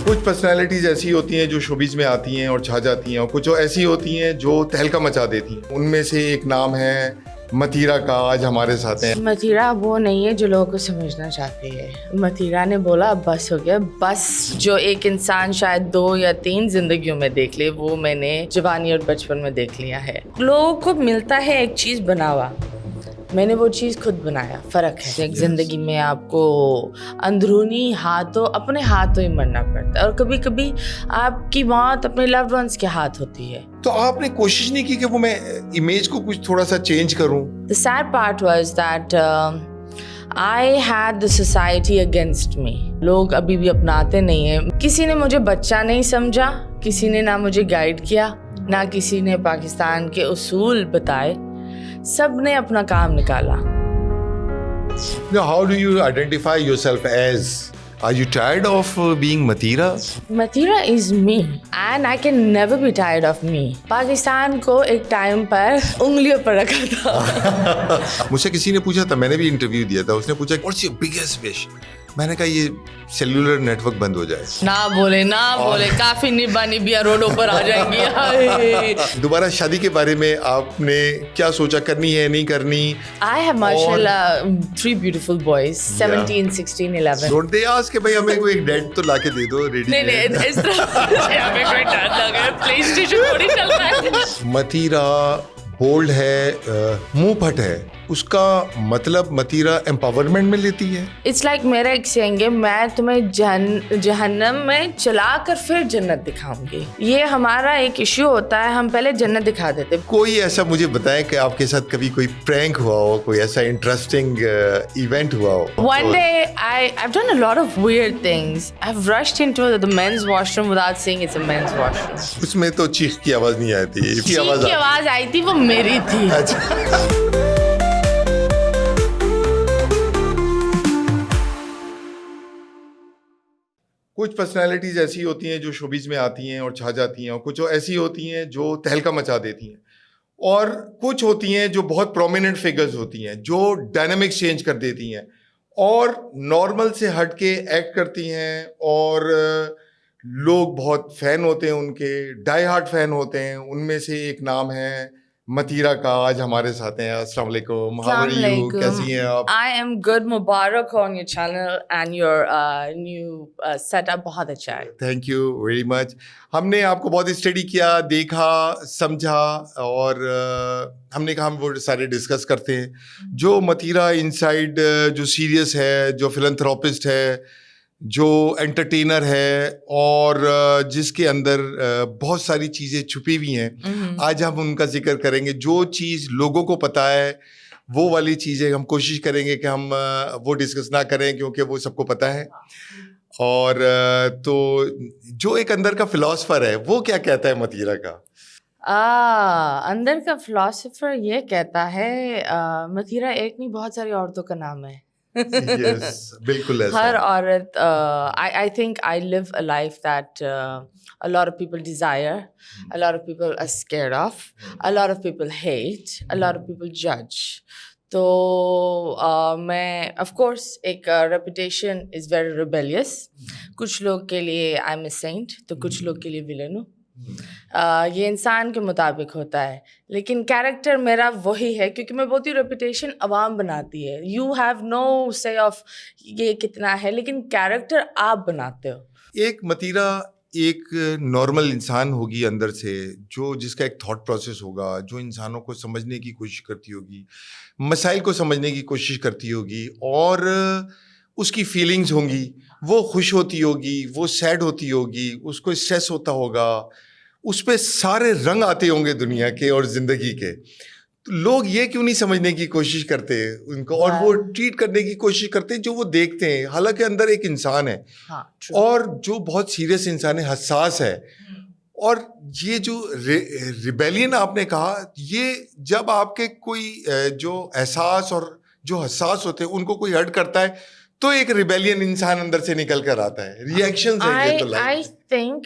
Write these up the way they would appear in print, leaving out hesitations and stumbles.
कुछ पर्सनालिटीज ऐसी होती हैं जो शोबिज में आती हैं और छा जाती हैं, और कुछ ऐसी होती हैं जो तहलका मचा देती हैं। उनमें से एक नाम है मतीरा का, आज हमारे साथ हैं। मतीरा वो नहीं है जो लोगों को समझना चाहती है। मतीरा ने बोला बस हो गया। बस जो एक इंसान शायद 2 या 3 जिंदगियों में देख ले, वो मैंने जवानी और बचपन में देख लिया है। लोगों को मिलता है एक चीज़ बनावा, मैंने वो चीज़ खुद बनाया। फ़र्क है। एक ज़िंदगी में आपको अंदरूनी अपने हाथों ही मरना पड़ता है, और कभी कभी आपकी मौत अपने लव्ड वंस के हाथ होती है। तो आपने कोशिश नहीं की कि वो मैं इमेज को कुछ थोड़ा सा चेंज करूं? The sad part was that I had the society against me. लोग अभी भी अपनाते नहीं हैं। किसी ने मुझे बच्चा नहीं समझा, किसी ने ना मुझे गाइड किया, ना किसी ने पाकिस्तान के उसूल बताए। सब ने अपना काम निकाला। Now, how do you identify yourself as? Are you tired of being Matira? Matira is me and I can never be tired of me. Pakistan को एक टाइम पर उंगलियों पर रखा था। मुझसे किसी ने पूछा था, मैंने भी इंटरव्यू दिया था, उसने पूछा व्हाट्स योर बिगेस्ट विश? मैंने कहा ये सेल्यूलर नेटवर्क बंद हो जाए। ना बोले काफी निब्बा निबिया रोडों पर आ जाएंगी। दोबारा शादी के बारे में आपने क्या सोचा, करनी है नहीं करनी? I have mashallah 3 beautiful boys, 17, 16, 11. Don't they ask कि भाई हमें कोई एक डैड तो लाके दे दो रेडी? नहीं इस तरह हमें कोई डर लग रहा है, प्लेस्टेशन थोड़ी चल रहा है। मतीरा बोल्ड है, मुंह फट है, उसका मतलब मतीरा एम्पावरमेंट में लेती है। इट्स लाइक मेरा एक सेंग है, मैं तुम्हें जहन्नम में चलाकर फिर जन्नत दिखाऊंगी। ये हमारा एक इश्यू होता है, हम पहले जन्नत दिखा देते। कोई ऐसा मुझे बताएं कि आपके साथ कभी कोई प्रैंक हुआ हो, कोई ऐसा इंटरेस्टिंग इवेंट हुआ हो? One day I've done a lot of weird things. I've rushed into the men's washroom without saying it's a men's washroom. उसमें तो चीख की आवाज नहीं आती, चीख की आवाज आई थी, वो मेरी थी। अच्छा। कुछ पर्सनालिटीज ऐसी होती हैं जो शोबिज में आती हैं और छा जाती हैं, और कुछ ऐसी होती हैं जो तहलका मचा देती हैं, और कुछ होती हैं जो बहुत प्रोमिनेंट फिगर्स होती हैं जो डायनामिक्स चेंज कर देती हैं और नॉर्मल से हट के एक्ट करती हैं, और लोग बहुत फैन होते हैं उनके, डाई हार्ट फैन होते हैं। उनमें से एक नाम है मतीरा का, आज हमारे साथ हैं। अस्सलाम वालेकुम, हाउ आर यू, कैसी हैं आप? I am good. Mubarak on your channel and your new setup, बहुत अच्छा है। Thank you very much. हमने आपको बहुत स्टडी किया, देखा, समझा, और हमने कहा हम वो सारे डिस्कस करते हैं। जो मतीरा इनसाइड जो सीरियस है, जो फिलैंथ्रोपिस्ट है, जो एंटरटेनर है, और जिसके अंदर बहुत सारी चीज़ें छुपी हुई हैं, आज हम उनका जिक्र करेंगे। जो चीज़ लोगों को पता है वो वाली चीज़ें हम कोशिश करेंगे कि हम वो डिस्कस ना करें, क्योंकि वो सबको पता है। और तो जो एक अंदर का फिलॉसफर है वो क्या कहता है मतीरा का? अंदर का फिलोसोफर ये कहता है, मतीरा एक नहीं बहुत सारी औरतों का नाम है। Yes, बिल्कुल ऐसा। हर औरत, I think I live a life that a lot of people desire, a lot of people are scared of, a lot of people hate, a lot of people judge. तो मैं of course एक reputation is very rebellious. कुछ लोग के लिए I'm a saint, तो कुछ लोग के लिए villain हूँ। ये इंसान के मुताबिक होता है, लेकिन कैरेक्टर मेरा वही है, क्योंकि मैं बोलती हूँ रेपुटेशन अवाम बनाती है। यू हैव नो से ऑफ ये कितना है, लेकिन कैरेक्टर आप बनाते हो। एक मतीरा एक नॉर्मल इंसान होगी अंदर से, जो जिसका एक थॉट प्रोसेस होगा, जो इंसानों को समझने की कोशिश करती होगी, मसाइल को समझने की कोशिश करती होगी, और उसकी फीलिंग्स होंगी। वो खुश होती होगी, वो सैड होती होगी, उसको स्ट्रेस होता होगा, उस पर सारे रंग आते होंगे दुनिया के और ज़िंदगी के। तो लोग ये क्यों नहीं समझने की कोशिश करते उनको, और वो ट्रीट करने की कोशिश करते हैं जो वो देखते हैं, हालांकि अंदर एक इंसान है। हाँ, और जो बहुत सीरियस इंसान है, हसास है। और ये जो रिबेलियन आपने कहा, ये जब आपके कोई जो एहसास और जो हसास होते हैं उनको कोई हर्ट करता है, तो एक रिबेलियन इंसान अंदर से निकल कर आता है। रिएक्शंस है ये तो आई थिंक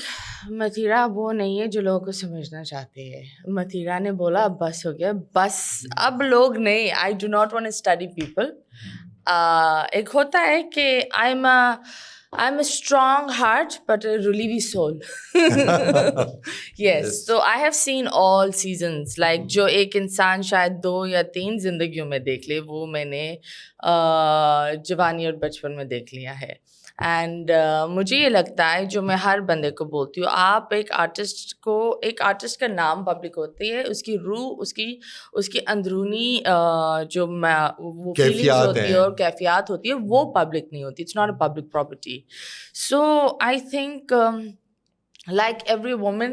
मतीरा वो नहीं है जो लोगों को समझना चाहती है। मतीरा ने बोला बस हो गया, बस अब लोग नहीं। I do not want to study people. एक होता है कि I am I'm a strong heart, but a relievy soul. Yes. So I have seen all seasons. Like जो एक इंसान शायद 2 या 3 जिंदगियों में देख ले, वो मैंने जवानी और बचपन में देख लिया है. एंड मुझे ये लगता है, जो मैं हर बंदे को बोलती हूँ, आप एक आर्टिस्ट का नाम पब्लिक होती है, उसकी रूह, उसकी अंदरूनी जो वो फीलिंग्स होती है और कैफियत होती है, वो पब्लिक नहीं होती. It's not a public property. So I think like every woman,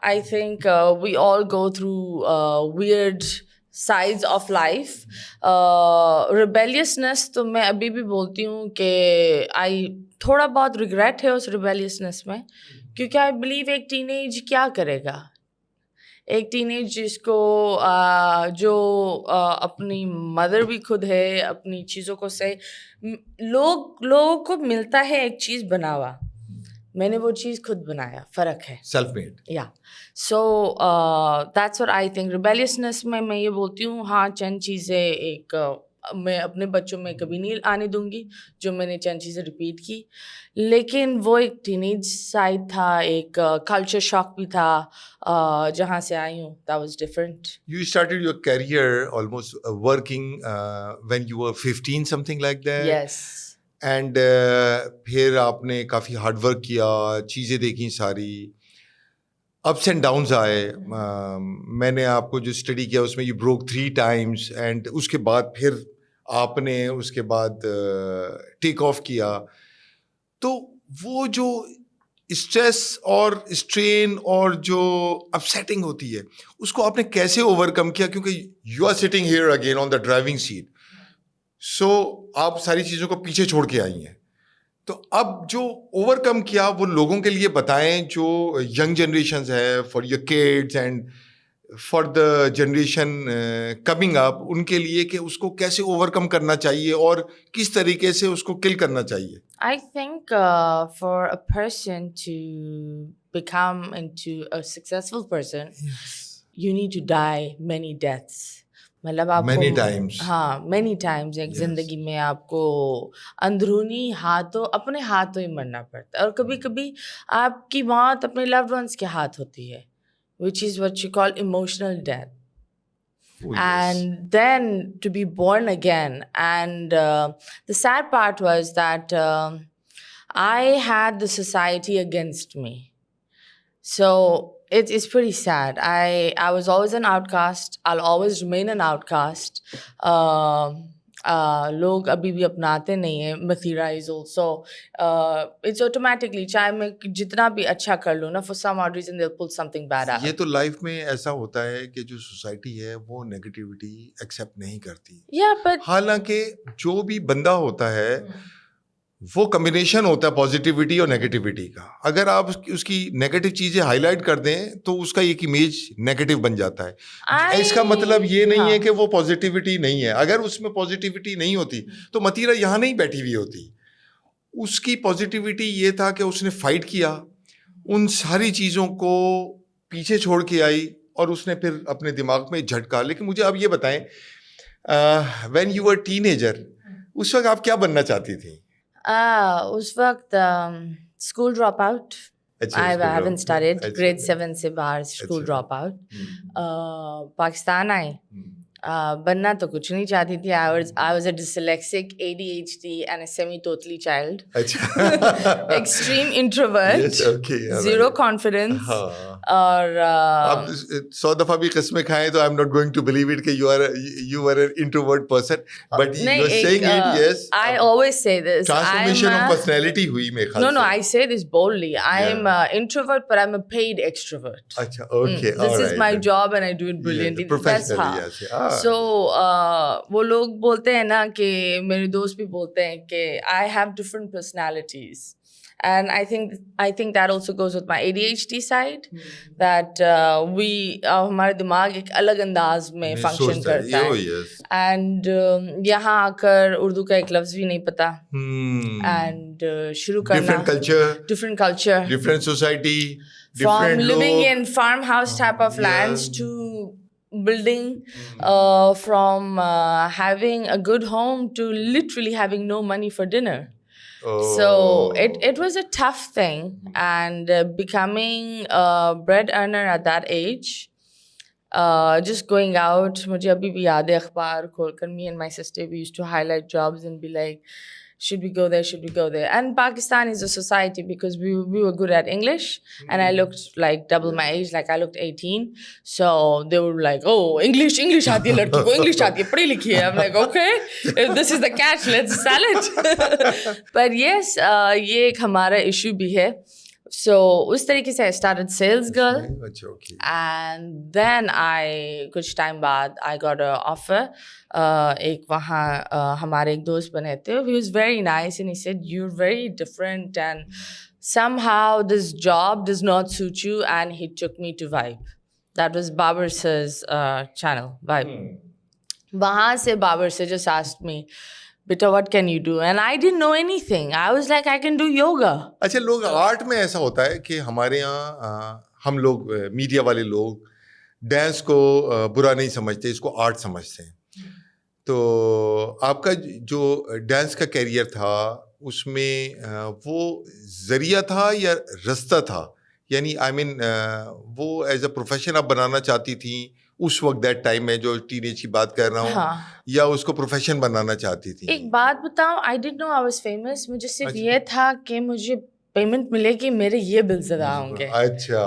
I think we all go through weird sides of life. Rebelliousness तो मैं अभी भी बोलती हूँ कि थोड़ा बहुत regret है उस rebelliousness में, क्योंकि I believe एक teenage क्या करेगा. एक टीनेज जिसको जो अपनी मदर भी खुद है, अपनी चीज़ों को से लोगों को मिलता है एक चीज़ बनावा, मैंने वो चीज़ खुद बनाया, फ़र्क है. Self made. या so that's what I think. Rebelliousness में मैं ये बोलती हूँ, हाँ चंद चीज़ें मैं अपने बच्चों में कभी नहीं आने दूंगी जो मैंने चंद चीज़ें रिपीट की, लेकिन वो एक टीनेज साइड था, एक कल्चर शॉक भी था जहाँ से आई हूँ. That was different. You started your career almost working when you were 15, something like that. Yes. And फिर आपने काफ़ी हार्ड वर्क किया, चीज़ें देखी सारी, अप्स एंड डाउन्स आए. मैंने आपको जो स्टडी किया उसमें यू ब्रोक 3 times, एंड उसके बाद फिर आपने उसके बाद टेक ऑफ किया. तो वो जो स्ट्रेस और स्ट्रेन और जो अपसेटिंग होती है, उसको आपने कैसे ओवरकम किया? क्योंकि you are sitting here again on the driving seat, so आप सारी चीज़ों को पीछे छोड़ के आई हैं. तो अब जो ओवरकम किया वो लोगों के लिए बताएं, जो यंग जनरेशन्स है, for your kids and for the generation coming up, उनके लिए कि उसको कैसे ओवरकम करना चाहिए और किस तरीके से उसको किल करना चाहिए. I think for a person to become into a successful person, you need to die many deaths. मतलब आपको Many times. हाँ, many times एक जिंदगी में आपको अंदरूनी अपने हाथों ही मरना पड़ता है, और कभी कभी आपकी मौत अपने loved ones के हाथ होती है, which is what you call emotional death. Oh, yes. And then to be born again. And the sad part was that I had the society against me. So it's pretty sad. I was always an outcast. I'll always remain an outcast. लोग अभी भी अपनाते नहीं हैं. Mathira is also it's automatically, चाहे मैं जितना भी अच्छा कर लूँ ना, for some odd reason they'll pull something bad out. ये तो लाइफ में ऐसा होता है कि जो सोसाइटी है वो नेगेटिविटी एक्सेप्ट नहीं करती. Yeah, but हालांकि जो भी बंदा होता है वो कम्बिनेशन होता है पॉजिटिविटी और नेगेटिविटी का. अगर आप उसकी नेगेटिव चीजें हाईलाइट कर दें तो उसका एक इमेज नेगेटिव बन जाता है. इसका मतलब ये नहीं है कि वो पॉजिटिविटी नहीं है. अगर उसमें पॉजिटिविटी नहीं होती तो मतीरा यहाँ नहीं बैठी हुई होती. उसकी पॉजिटिविटी ये था कि उसने फाइट किया, उन सारी चीज़ों को पीछे छोड़ के आई और उसने फिर अपने दिमाग में झटका. लेकिन मुझे अब ये बताएं, व्हेन यू वर टीनेजर, उस वक्त आप क्या बनना चाहती थी? उस वक्त school drop out. I haven't studied. Grade 7 से बाहर स्कूल ड्रॉप आउट. पाकिस्तान आई. बनना तो कुछ नहीं चाहती थी. I was a dyslexic, ADHD and a semi-totally child. Extreme introvert. Yes, okay, zero confidence. और आप 100 दफा भी किस्में खाएं तो I'm not going to believe it कि you were an introvert person, but you're saying it. Yes, I always say this. Transformation of personality हुई मेरे ख्याल से. No, I say this boldly. I'm an introvert, but I'm a paid extrovert. अच्छा, okay, This is my job and I do it brilliantly. Professionally, yes. So वो लोग बोलते हैं ना, कि मेरे दोस्त भी बोलते हैं कि I have different personalities, and I think that also goes with my ADHD side, that हमारे दिमाग एक अलग अंदाज में फंक्शन करता है. And यहाँ आकर उर्दू का एक लफ्ज भी नहीं पता, and शुरू करना different culture, different society, from living in farmhouse type of lands to building, from having a good home to literally having no money for dinner. So it was a tough thing, and becoming a bread earner at that age, just going out, मुझे अभी भी याद है अखबार खोलकर me and my sister we used to highlight jobs and be like, should we go there, should we go there? And Pakistan is a society, because we were good at English, and I looked like double my age, like I looked 18. So they were like, oh, English आती है लड़की को, English आती है, पढ़ी लिखी है. I'm like, okay, if this is the catch, let's sell it. But yes, ये एक हमारा issue भी है. So उस तरीके से I started sales girl, okay. and then कुछ टाइम बाद I got an offer. एक वहाँ हमारे एक दोस्त बने थे. He was very nice and he said, you're very different and somehow this job does not suit you, and he took me to Vibe. That was Babar sir's channel, Vibe. वहाँ से Babar sir just asked me, Beta, what can you do? And I didn't know anything. I was like, I can do yoga. अच्छा, लोग art में ऐसा होता है कि हमारे यहाँ हम लोग मीडिया वाले लोग डांस को बुरा नहीं समझते, इसको आर्ट समझते हैं. तो आपका जो डांस का कैरियर था उसमें वो जरिया था या रास्ता था? यानी आई मीन वो एज अ प्रोफेशन आप बनाना चाहती थी उस वक्त, दैट टाइम में जो टीनेज की बात कर रहा हूँ, हाँ. या उसको प्रोफेशन बनाना चाहती थी? एक बात बताऊं, I didn't know I was famous. मुझे सिर्फ ये था कि मुझे पेमेंट मिलेगी, मेरे ये बिल्स अदा होंगे. अच्छा.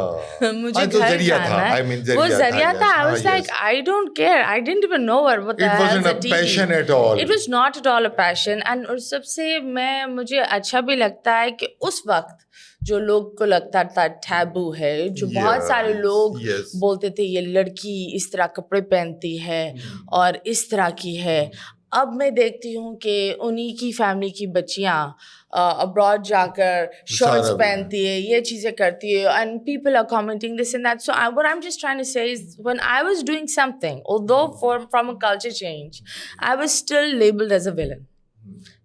मुझे तो घर जरिया जाना था, है. I mean, वो जरिया था. आई हाँ, was like, I don't care. I didn't even know what the It hell wasn't is a a TV. passion at all. It was not at all a passion. And और सबसे मुझे अच्छा भी लगता है कि उस वक्त जो लोग को लगता था टैबू है, जो बहुत सारे लोग बोलते थे ये लड़की इस तरह कपड़े पहनती है और इस तरह की है. अब मैं देखती हूँ कि उन्हीं की फैमिली की बच्चियाँ अब्रॉड जाकर शर्ट्स पहनती है, ये चीज़ें करती है, and people are commenting this and that. So what I'm just trying to say is, when I was doing something, although from a culture change, I was still labeled as a villain.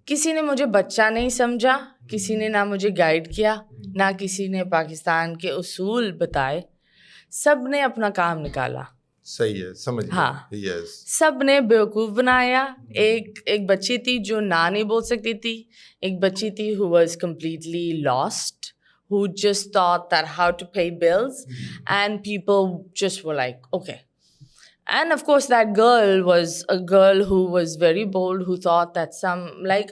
किसी ने मुझे बच्चा नहीं समझा, किसी ने ना मुझे गाइड किया, ना किसी ने पाकिस्तान के उसूल बताए. सब ने अपना काम निकाला. सही है, समझ गया. हाँ. यस. सब ने बेवकूफ़ बनाया. एक बच्ची थी जो ना नहीं बोल सकती थी. एक बच्ची थी who was completely lost, who just thought that how to pay bills, and people just were like, okay. And of course that girl was a girl who was very bold, who thought that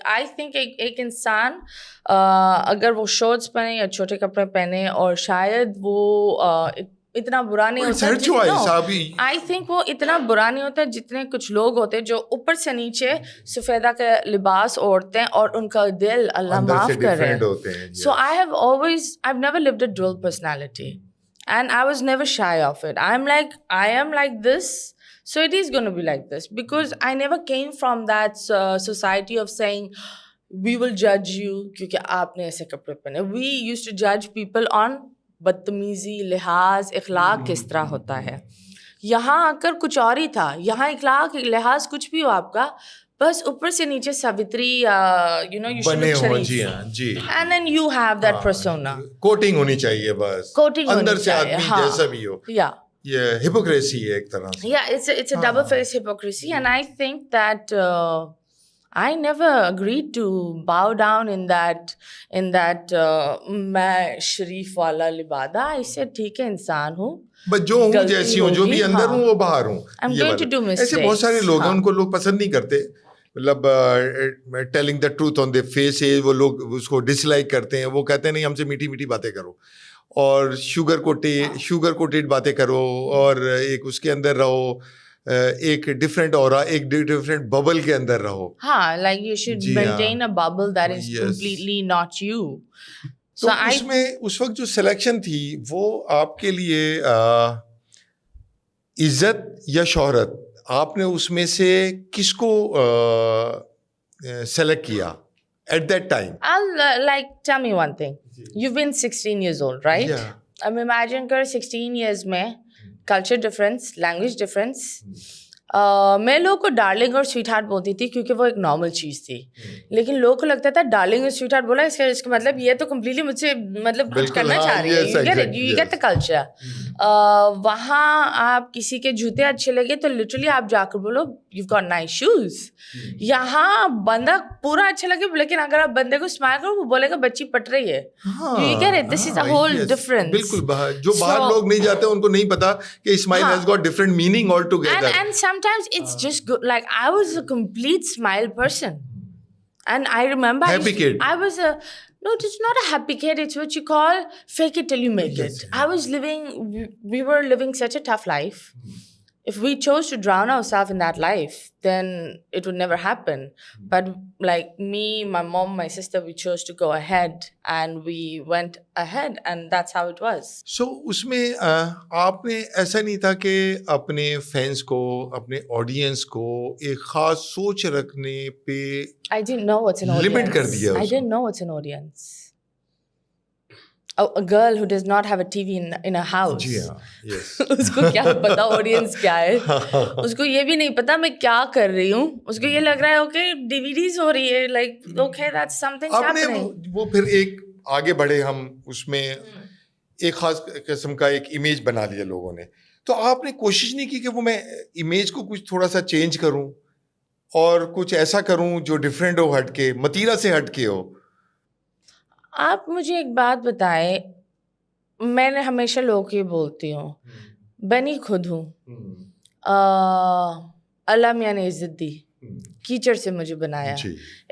I think एक इंसान अगर वो shorts पहने या छोटे कपड़े पहने और शायद वो इतना बुरा नहीं होता. आई थिंक वो इतना बुरा नहीं होता जितने कुछ लोग होते हैं जो ऊपर से नीचे सफेदा का लिबास ओढ़ते हैं और उनका दिल अल्लाह माफ करे. So I've never lived a dual personality, and I was never shy of it. I am like this, so it is going to be like this, because I never came from that society of saying we will judge you क्योंकि आपने ऐसे कपड़े पहने. We used to judge people on बदतमीजी, लिहाज, इखलाक किस तरह होता है. यहाँ आकर कुछ और ही था. यहाँ इखलाक लिहाज कुछ भी हो आपका, बस ऊपर से नीचे Savitri you should look Sharif, and then you have that persona. Coating होनी चाहिए बस, अंदर से आदमी जैसा भी हो. ये हिपोक्रेसी है एक तरह से. It's a double face hypocrisy, and I think that I never agreed to bow down in that मैं शरीफ वाला लिबादा. I said ठीक है, इंसान हूँ, बस जो हूँ जैसी हूँ, जो भी अंदर हूँ वो बाहर हूँ. I'm going to do mistakes. ऐसे बहुत सारे लोग हैं, उनको लोग पसंद नहीं करते. मतलब telling the truth on the face है, वो लोग उसको डिसलाइक करते हैं. वो कहते हैं नहीं, हमसे मीठी मीठी बातें करो और शुगर कोटेड बातें करो, और एक उसके अंदर रहो, एक डिफरेंट ऑरा, एक डिफरेंट बबल के अंदर रहो. हाँ, like you should maintain a bubble that is completely not you. तो उसमें उस वक्त जो सिलेक्शन थी वो आपके लिए इज्जत या शोहरत, आपने उसमें से किसको सेलेक्ट किया at that time? I'll tell me one thing. You've been 16 years old, right? Yeah. अब imagine कर 16 years में कल्चर डिफरेंस, लैंग्वेज डिफरेंस. मैं लोगों को डार्लिंग और स्वीट हार्ट बोलती थी क्योंकि वो एक नॉर्मल चीज़ थी. लेकिन लोगों को लगता था डार्लिंग और स्वीट हार्ट बोला इसका मतलब ये तो कम्प्लीटली मुझसे मतलब कुछ करना चाह रही है. You get the culture. वहाँ आप किसी के जूते अच्छे लगे तो लिटरली आप जाकर बोलो you've got nice shoes. यहाँ बंदा पूरा अच्छा लगे, लेकिन अगर आप बंदे को स्माइल करो वो बोलेगा बच्ची पट रही है. You get it? This is a whole difference. बिल्कुल जो बाहर लोग नहीं जाते उनको नहीं पता कि smile has got different meaning altogether. And sometimes it's just good. Like I was a complete smile person, and I remember Happy kid. I was a no, it's not a happy kid. It's what you call fake it till you make it. I was living. We were living such a tough life. If we chose to drown ourselves in that life, then it would never happen. But like me, my mom, my sister, we chose to go ahead and we went ahead and that's how it was. So उसमें आपने ऐसा नहीं था कि अपने fans को, अपने audience को एक खास सोच रखने पे I didn't know what's an audience. Limit कर दिया I didn't know what's an audience. A girl who does not have a TV in a house. जी हाँ, yes. उसको क्या पता ऑडियंस क्या है. उसको ये भी नहीं पता मैं क्या कर रही हूँ. उसको ये लग रहा है ओके DVDs हो रही है, like okay that's something happening. आपने वो फिर एक आगे बढ़े हम उसमें एक खास किस्म का एक इमेज बना लिया लोगों ने. तो आपने कोशिश नहीं की कि वो मैं इमेज को कुछ थोड़ा सा चेंज करूं और कुछ ऐसा करूं जो डिफरेंट हो, हटके, मतीरा से हटके हो? आप मुझे एक बात बताएं, मैंने हमेशा लोगों को ये बोलती हूँ, बनी खुद हूँ. अल्लाह मियाँ ने इज्जत दी, कीचड़ से मुझे बनाया,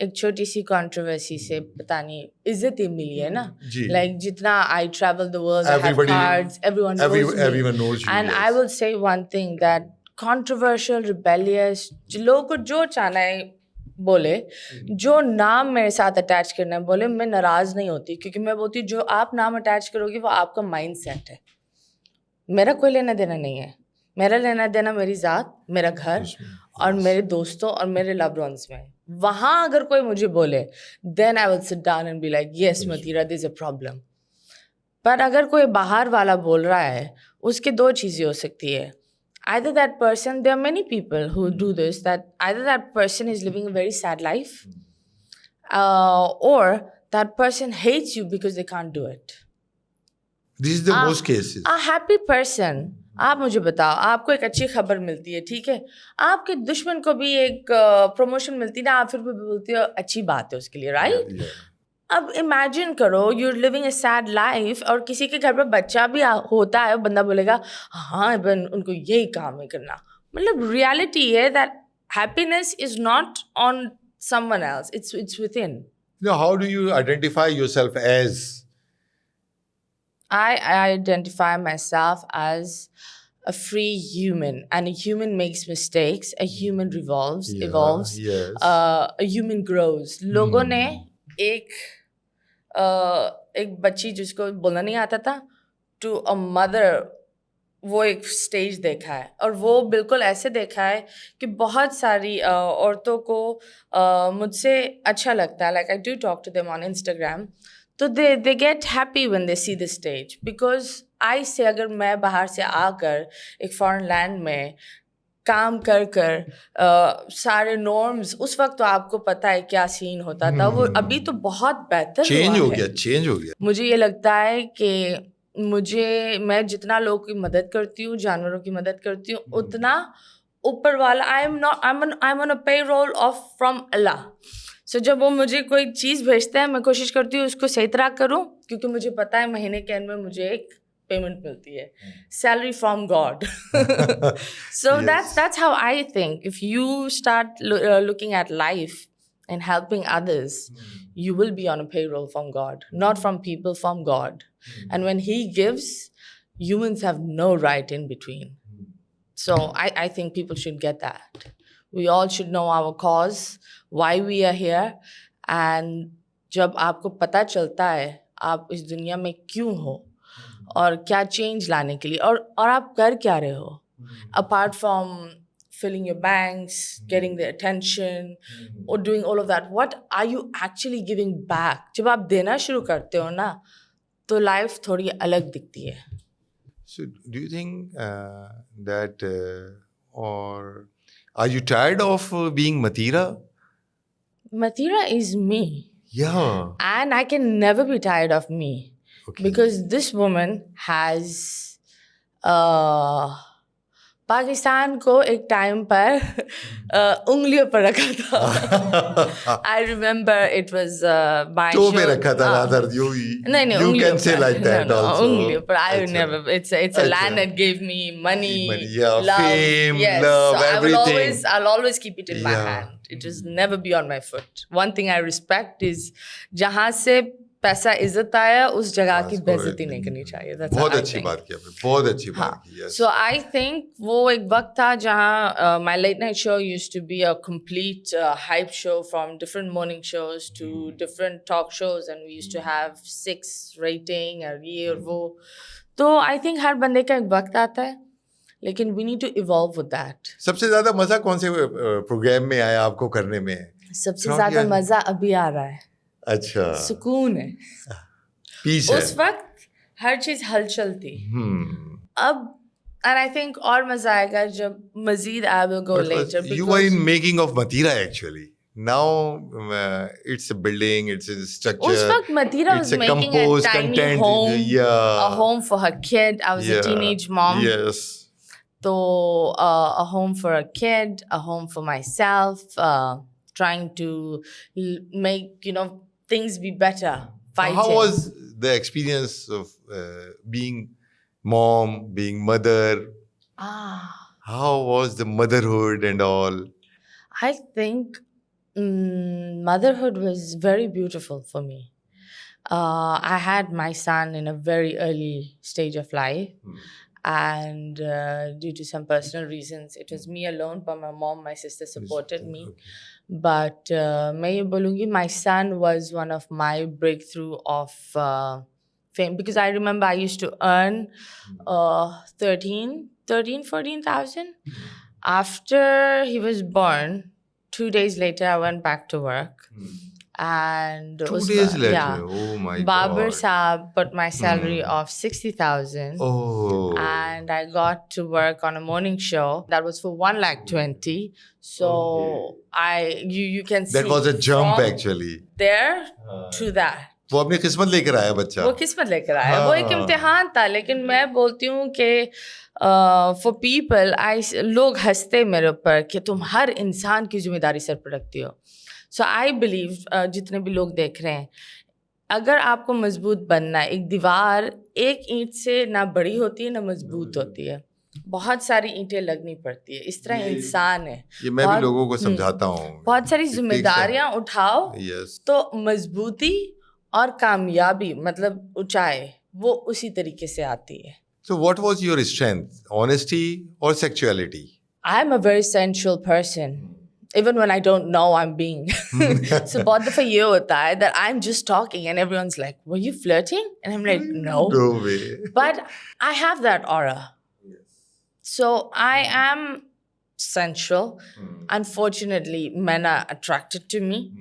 एक छोटी सी कंट्रोवर्सी से पता नहीं इज्जत ही मिली है ना. लाइक जितना I travel the world, I have cards, everyone knows me. And I will say one thing that controversial, rebellious, लोगों को जो चाहना है बोले, जो नाम मेरे साथ अटैच करना है बोले, मैं नाराज नहीं होती, क्योंकि मैं बोलती हूँ जो आप नाम अटैच करोगे वो आपका माइंड सेट है. मेरा कोई लेना देना नहीं है. मेरा लेना देना मेरी ज़ात, मेरा घर और मेरे दोस्तों और मेरे लव्ड वंस में. वहाँ अगर कोई मुझे बोले then I will sit down and be like yes मतीरा दिस अ प्रॉब्लम. पर अगर कोई बाहर वाला बोल रहा है, उसके दो चीज़ें हो सकती है. Either that person, there are many people who do this, that either that person is living a very sad life or that person hates you because they can't do it. These are the most cases. A happy person, आप मुझे बताओ, आपको एक अच्छी खबर मिलती है, ठीक है, आपके दुश्मन को भी एक प्रमोशन मिलती है ना, आप फिर भी बोलती हो अच्छी बात है उसके लिए, राइट? अब इमेजिन करो you are living a sad life और किसी के घर पर बच्चा भी होता है, बंदा बोलेगा हाँ उनको यही काम है करना. मतलब रियलिटी है that happiness is not on someone else, it's within. How do you identify yourself as? I identify myself as a free human, and a human makes mistakes, a human evolves, yes. A human grows. लोगों ने एक बच्ची जिसको बोलना नहीं आता था to a mother, वो एक स्टेज देखा है, और वो बिल्कुल ऐसे देखा है कि बहुत सारी औरतों को मुझसे अच्छा लगता है. Like I do talk to them on Instagram, तो they get happy when they see the stage, because I say अगर मैं बाहर से आकर एक फॉरेन लैंड में काम कर सारे नॉर्म्स, उस वक्त तो आपको पता है क्या सीन होता था, वो अभी तो बहुत बेहतर चेंज हो गया. मुझे ये लगता है कि मैं जितना लोगों की मदद करती हूँ, जानवरों की मदद करती हूँ, उतना ऊपर वाला आई एम ऑन अ पे रोल ऑफ फ्रॉम अल्लाह. सो जब वो मुझे कोई चीज़ भेजता है, मैं कोशिश करती हूँ उसको सही तरह करूँ, क्योंकि मुझे पता है महीने के एंड में मुझे एक पेमेंट मिलती है, salary from God. So yes. that's how I think. If you start looking at life and helping others, you will be on a payroll from God, not from people, from God. And when He gives, humans have no right in between. So I think people should get that. We all should know our cause, why we are here, and जब आपको पता चलता है आप इस दुनिया में क्यों हो और क्या चेंज लाने के लिए, और आप कर क्या रहे हो, apart from filling your banks, getting the attention और doing all of that, what are you actually giving back? जब आप देना शुरू करते हो ना, तो लाइफ थोड़ी अलग दिखती है. So do you think that or are you tired of being Matira? Matira is me. Yeah. And I can never be tired of me. Okay. Because this woman has Pakistan को एक टाइम पर उंगलियों पर रखा था. I remember it was my तो show. में रखा था rather you नहीं you उंगलियों can say पर. like that no, also. उंगलियों पर. I अच्छा. never. It's a अच्छा. land that gave me money, yeah, love, fame, yes. love, So everything. I'll always keep it in my Yeah. hand. It is never be on my foot. One thing I respect is जहाँ से पैसा इज्जत आया उस जगह की बेइज्जती नहीं करनी चाहिए. That's बहुत what I अच्छी think. बात की आपने, बहुत अच्छी बात की. Yes. So I think वो एक वक्त था जहाँ my late night show used to be a complete hype show from different morning shows to different talk shows, and we used to have 6 rating और ये और वो. तो I think हर बंदे का एक वक्त आता है, लेकिन we need to evolve with that. सबसे ज्यादा मजा कौन से प्रोग्राम में आया आपको करने में? सबसे ज्यादा मजा अभी आ रहा है. अच्छा. सुकून है. पीस है. उस वक्त हर चीज हलचल थी. अब and I think और मजा आएगा जब मजीद I will go later. You were in making of Mathira actually. Now it's a building, it's a structure. उस वक्त Mathira was making a tiny content, home, yeah. a home for her kid. I was a teenage mom. Yes. So a home for a kid, a home for myself, trying to make things be better. Fighting. How was the experience of being mom, being mother? How was the motherhood and all? I think motherhood was very beautiful for me. I had my son in a very early stage of life. And due to some personal reasons, it was me alone, but my mom, my sister supported me. Okay. But मैं ये बोलूँगी, my son was one of my breakthrough of fame, because I remember I used to earn 14,000. After he was born, 2 days later, I went back to work. And 2 days later, yeah, oh my Babar God. Saab put my salary of 60,000. Oh. And I got to work on a morning show that was for 1,20,000. So you can see That was a jump from actually. there to that. वो अपनी किस्मत लेकर आया बच्चा. वो किस्मत लेकर आया. वो एक इम्तिहान था. लेकिन मैं बोलती हूँ कि for people, लोग हंसते मेरे ऊपर कि तुम हर इंसान की जिम्मेदारी सर पर रखती हो. So I believe जितने भी लोग देख रहे हैं, अगर आपको मजबूत बनना है, एक दीवार एक ईंट से ना बड़ी होती है ना मजबूत होती है. बहुत सारी ईंटें लगनी पड़ती है. इस तरह इंसान है. ये मैं भी लोगों को समझाता हूँ. बहुत सारी जिम्मेदारियां उठाओ. Yes. तो मजबूती और कामयाबी मतलब ऊंचाई वो उसी तरीके से आती है. So what was your strength? Honesty or sexuality? I am a very sensual person. Even when I don't know I'm being. So बहुत दफा ये होता है that I'm just talking and everyone's like, were you flirting? And I'm like, no. No way. But I have that aura. Yes. So I am sensual. Unfortunately, men are attracted to me.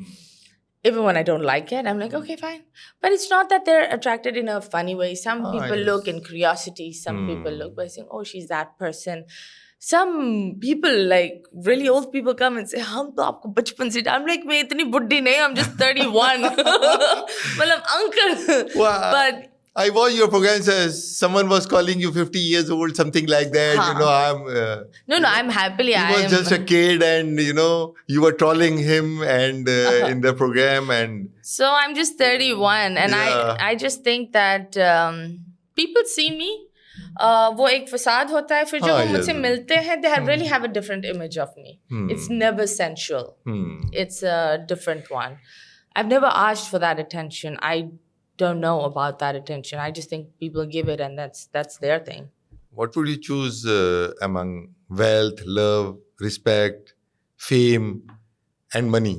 Even when I don't like it, I'm like, okay, fine. But it's not that they're attracted in a funny way. Some people look in curiosity. Some people look by saying, oh, she's that person. Some people, like really old people, come and say, "हम तो आपको बचपन से." I'm like, मैं इतनी बुड्ढी नहीं, I'm just 31. मतलब uncle. Wow. But I watched your program. Says someone was calling you 50 years old, something like that. I'm. No, I'm happily. He was just a kid, and you were trolling him, and in the program, and. So I'm just 31, and I just think that people see me. वो एक फसाद होता है. फिर जब वो मुझसे मिलते हैं, they really have a different image of me. It's never sensual. It's a different one. I've never asked for that attention. I don't know about that attention. I just think people give it, and that's their thing. What would you choose among wealth, love, respect, fame, and money?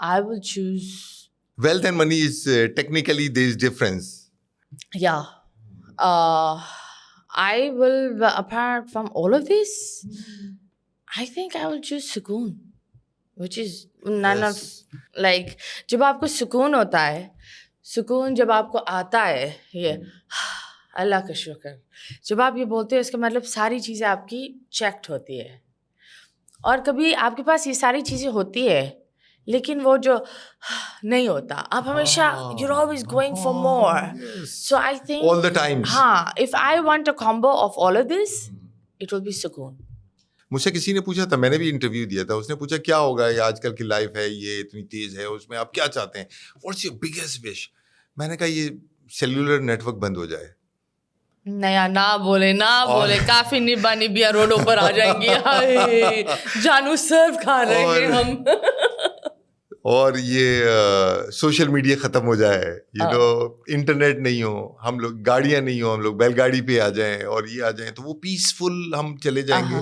I will choose. Wealth and money is technically there is difference. Yeah. I will, apart from all of this, I think I will choose sukoon, which is none of, like, जब आपको सुकून होता है, सुकून जब आपको आता है, ये अल्लाह का शुक्र, जब आप ये बोलते हो इसका मतलब सारी चीज़ें आपकी चेक्ड होती है. और कभी आपके पास ये सारी चीज़ें होती है, लेकिन वो जो नहीं होता, आप हमेशा you're always going for more. So I think all the times. हाँ, if I want a combo of all of this, it will be sukoon. मुझसे किसी ने पूछा था, मैंने भी इंटरव्यू दिया था, उसने पूछा क्या होगा, ये आजकल की लाइफ है, ये इतनी तेज है, उसमें आप क्या चाहते हैं, व्हाट्स योर बिगेस्ट विश? मैंने कहा ये सेल्यूलर नेटवर्क बंद हो जाए। नया ना बोले काफी निब्बा निबिया रोडों पर आ जाएंगी, हाय जानू सर्व खा रहे हैं हम। और ये सोशल मीडिया ख़त्म हो जाए, इंटरनेट नहीं हो, हम लोग गाड़ियाँ नहीं हो, हम लोग बैलगाड़ी पे आ जाएं और ये आ जाएं, तो वो पीसफुल हम चले जाएंगे,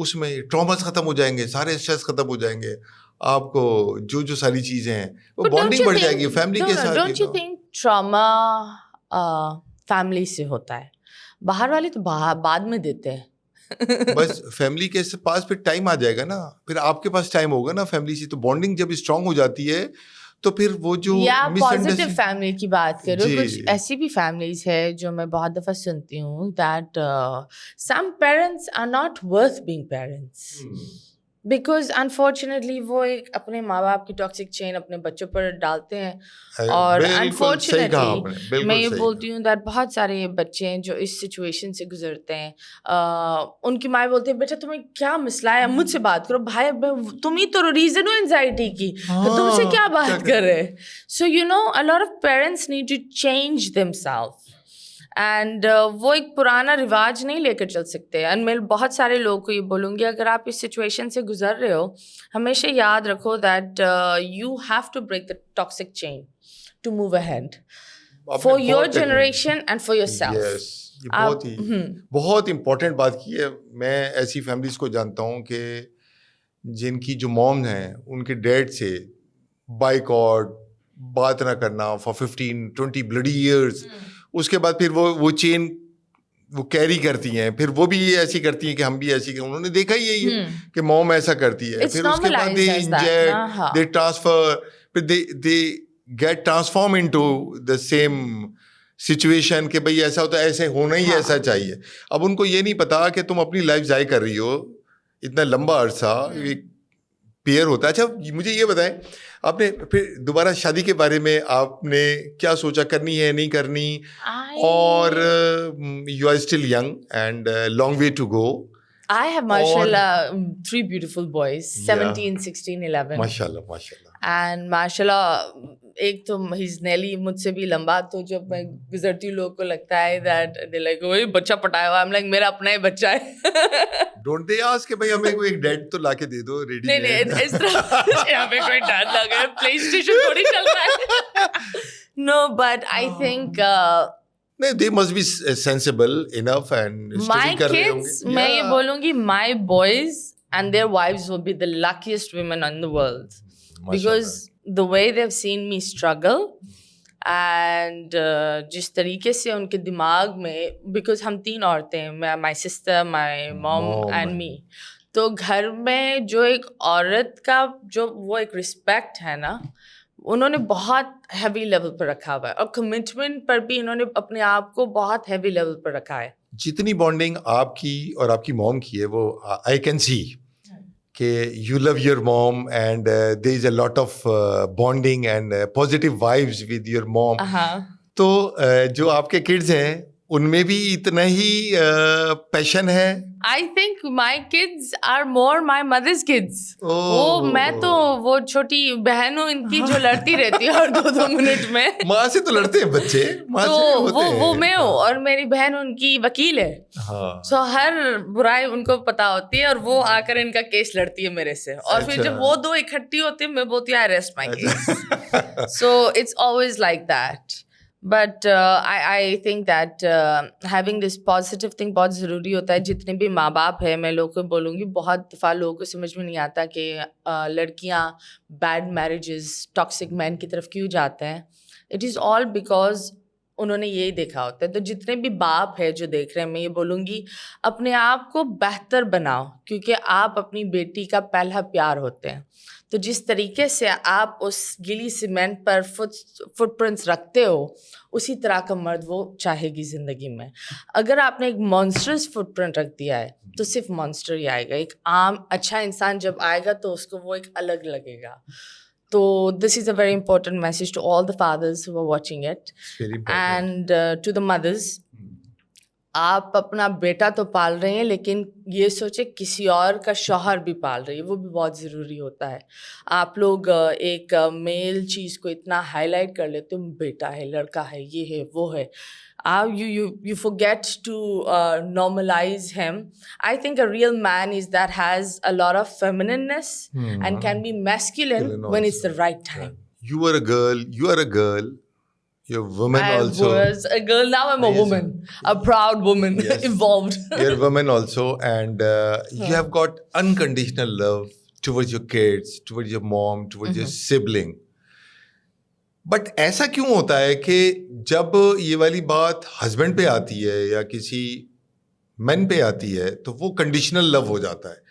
उसमें ट्रॉमास ख़त्म हो जाएंगे, सारे स्ट्रेस ख़त्म हो जाएंगे, आपको जो सारी चीज़ें हैं वो बॉन्डिंग बढ़ जाएगी फैमिली के साथ। Don't you think trauma family से होता है? बाहर वाले तो बाद में देते हैं। बस फैमिली के पास फिर टाइम आ जाएगा ना, फिर आपके पास टाइम होगा ना फैमिली से, तो बॉन्डिंग जब स्ट्रांग हो जाती है तो फिर वो जो पॉजिटिव फैमिली की बात करो, कुछ ऐसी भी फैमिलीज है जो मैं बहुत दफा सुनती हूँ that some parents are not worth being parents, because unfortunately वो एक अपने माँ बाप की टॉक्सिक चेन अपने बच्चों पर डालते हैं। और अनफॉर्चुनेटली मैं ये बोलती हूँ दैट बहुत सारे बच्चे हैं जो इस सिचुएशन से गुजरते हैं, उनकी माँ बोलती है बेटा तुम्हें क्या मसला है, मुझसे बात करो, भाई तुम ही तो रीजन हो एंजाइटी की, तो तुमसे क्या बात कर रहे हैं। So you know a lot of parents need to change themselves and वो एक पुराना रिवाज नहीं लेकर चल सकते। एंड मैं बहुत सारे लोगों को ये बोलूँगी, अगर आप इस सिचुएशन से गुजर रहे हो, हमेशा याद रखो that you have to break the toxic chain to move ahead for your generation and for yourself. बहुत इम्पोर्टेंट बात की है। मैं ऐसी फैमिलीज को जानता हूँ कि जिनकी जो मॉम हैं उनके डैड से बाइकआउट, बात ना करना फॉर 15-20 ब्लडी ईयर्स, उसके बाद फिर वो चेन वो कैरी करती हैं, फिर वो भी ऐसी करती हैं कि हम भी ऐसी, उन्होंने देखा ही यही है कि मॉम ऐसा करती है, फिर उसके बाद दे इंजेक्ट, दे ट्रांसफर, फिर they get transform into the same situation कि भाई ऐसा होता है, ऐसे होना ही ऐसा चाहिए। अब उनको ये नहीं पता कि तुम अपनी लाइफ ज़ाय कर रही हो इतना लंबा अरसा, एक पेयर होता है। अच्छा मुझे ये बताएं, आपने फिर दोबारा शादी के बारे में आपने क्या सोचा, करनी है नहीं करनी? और you are still young and long way to go. I have mashallah 3 beautiful boys, 17, 16, 11. माशाल्लाह माशाल्लाह। And माशाल्लाह एक तो he's nearly मुझसे भी लंबा, तो जब मैं गुजरती हूँ लोगों को लगता है that they like वही बच्चा पटाया हुआ, I'm like मेरा अपना ही बच्चा है। Don't they ask कि भाई हमें कोई एक डैड तो लाके दे दो रेडी? नहीं इस तरह यहाँ पे कोई डैड लगा है, प्ले स्टेशन थोड़ी चल रहा है। No, but I think they must be sensible enough and my kids, मैं ये बोलूँगी my boys and their wives will be the luckiest women in the world because the way they've seen me struggle and जिस तरीके से उनके दिमाग में, because हम 3 औरतें हैं, my sister, my mom and me, तो घर में जो एक औरत का जो वो एक रिस्पेक्ट है ना, उन्होंने बहुत हैवी लेवल पर रखा हुआ है, और कमिटमेंट पर भी इन्होंने अपने आप को बहुत हैवी लेवल पर रखा है। जितनी बॉन्डिंग आपकी और आपकी मॉम की है वो आई कैन सी कि you love your mom and there is a lot of bonding and positive vibes with your mom. तो जो आपके किड्स हैं उनमें भी इतना ही पैशन है? I think my kids are more my mother's kids. वो मैं तो वो छोटी बहन हूँ इनकी जो लड़ती रहती है हर 2-2 मिनट में। माँ से तो लड़ते हैं बच्चे, माँ तो से होते हैं। वो मैं हूँ और मेरी बहन उनकी वकील है। So हर बुराई उनको पता होती है और वो आकर इनका केस लड़ती है मेरे से, और फिर जब वो 2 इकट्ठी होती है मैं बोलती हूँ I rest my case. So it's always like that. But I think that having this positive thing बहुत ज़रूरी होता है। जितने भी माँ बाप हैं, मैं लोगों को बोलूँगी, बहुत दफ़ा लोगों को समझ में नहीं आता कि लड़कियाँ बैड मैरिजेस, टॉक्सिक मैन की तरफ क्यों जाते हैं। इट इज़ ऑल बिकॉज उन्होंने यही देखा होता है। तो जितने भी बाप है जो देख रहे हैं, मैं ये बोलूँगी अपने आप को बेहतर बनाओ, क्योंकि आप अपनी बेटी का पहला प्यार होते हैं। तो जिस तरीके से आप उस गीली सीमेंट पर फुटप्रिंट्स रखते हो, उसी तरह का मर्द वो चाहेगी ज़िंदगी में। अगर आपने एक मॉन्स्टरस फुटप्रिंट रख दिया है तो सिर्फ मॉन्स्टर ही आएगा। एक आम अच्छा इंसान जब आएगा तो उसको वो एक अलग लगेगा। So this is a very important message to all the fathers who are watching it, and to the mothers. आप अपना बेटा तो पाल रहे हैं, लेकिन ये सोचे किसी और का शौहर भी पाल रही है, वो भी बहुत ज़रूरी होता है. आप लोग एक मेल चीज़ को इतना हाईलाइट कर लेते हो, बेटा है, लड़का है, ये है, वो है. You forget to normalize him. I think a real man is that has a lot of feminineness and can be masculine when it's the right time. You were a girl. You are a girl. You're a woman I also. was a girl, now I'm a Yes. woman, a proud woman, Yes. evolved. You're a woman also, and you have got unconditional love towards your kids, towards your mom, towards your sibling. But ऐसा क्यों होता है कि जब ये वाली बात husband पे आती है या किसी मैन पे आती है तो वो कंडीशनल लव हो जाता है.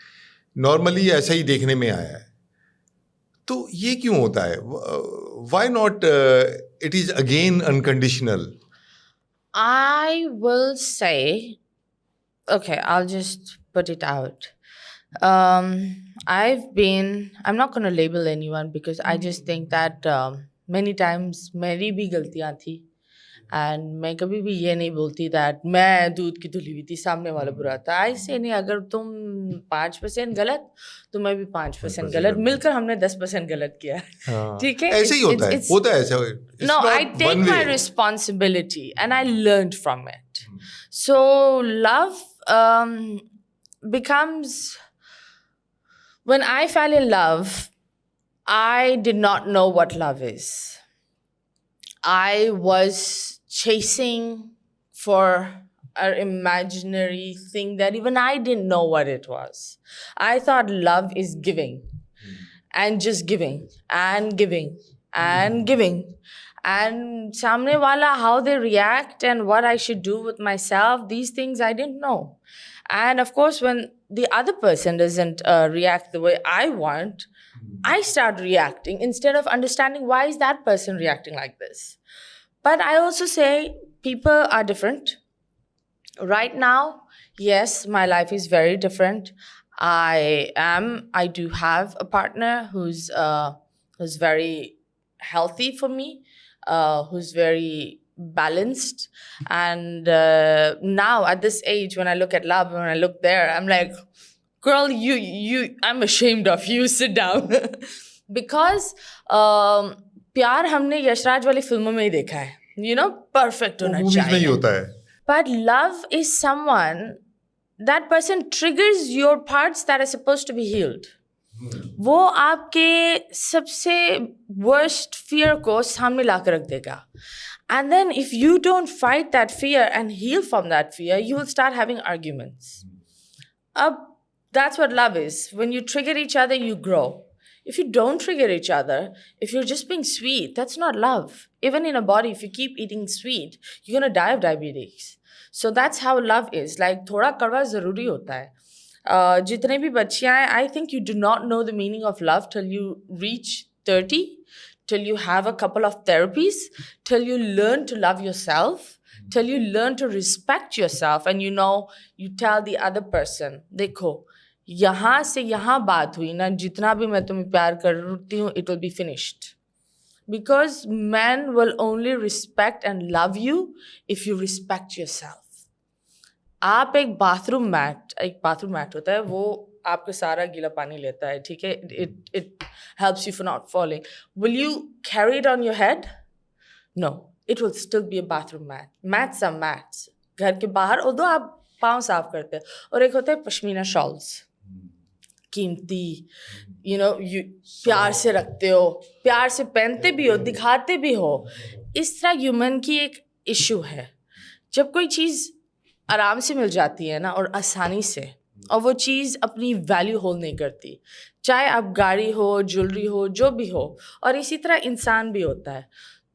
नॉर्मली ऐसा ही देखने में आया है. तो ये क्यों होता है? Why not it is again unconditional? I will say, okay, I'll just put it out. I'm not going to label anyone because I just think that many times मेरी भी गलतियाँ थी. एंड मैं कभी भी ये नहीं बोलती दैट मैं दूध की धुली हुई थी, सामने वाला बुरा था. ऐसे नहीं, अगर तुम 5% गलत तो मैं भी 5% गलत, मिलकर हमने 10% गलत किया. ठीक है, ऐसे ही होता है. होता है ऐसा. No, I take my responsibility and I learned from it. So love becomes, when I fell in love, I did not know what love is. I was chasing for an imaginary thing that even I didn't know what it was. I thought love is giving and just giving and giving and giving. And samne wala, how they react and what I should do with myself, these things I didn't know. And of course, when the other person doesn't react the way I want, I start reacting instead of understanding why is that person reacting like this. But I also say people are different. Right now, yes, my life is very different. I do have a partner who's very healthy for me, who's very balanced. And now at this age, when I look at love, when I look there, I'm like, girl, I'm ashamed of you. Sit down. Because प्यार हमने यशराज वाली फिल्मों में ही देखा है. You know, perfect होना movies में ही चाहिए. होता है. But love is someone, that person triggers your parts that are supposed to be healed. वो आपके सबसे worst fear को सामने ला कर रख देगा. And then if you don't fight that fear and heal from that fear, you will start having arguments. That's what love is. When you trigger each other, you grow. If you don't trigger each other, if you're just being sweet, that's not love. Even in a body, if you keep eating sweet, you're going to die of diabetes. So that's how love is. Like, thoda kadwa zaruri hota hai. Jitne bhi bachchiyan hai, I think you do not know the meaning of love till you reach 30, till you have a couple of therapies, till you learn to love yourself, till you learn to respect yourself, and you tell the other person, dekho, यहाँ से यहाँ बात हुई ना, जितना भी मैं तुम्हें प्यार करती हूँ, it will be finished. Because men will only respect and love you if you respect yourself. आप एक बाथरूम मैट होता है, वो आपका सारा गीला पानी लेता है, ठीक है? It helps you for not falling. Will you carry it on your head? No, it will still be a bathroom mat. Mats are mats. घर के बाहर, although आप पाँव साफ करते हैं. और एक होता है पश्मीना शॉल्स, कीमती, प्यार से रखते हो, प्यार से पहनते भी हो, दिखाते भी हो. इस तरह ह्यूमन की एक इशू है. जब कोई चीज़ आराम से मिल जाती है ना, और आसानी से, और वो चीज़ अपनी वैल्यू होल्ड नहीं करती, चाहे अब गाड़ी हो, ज्वेलरी हो, जो भी हो, और इसी तरह इंसान भी होता है,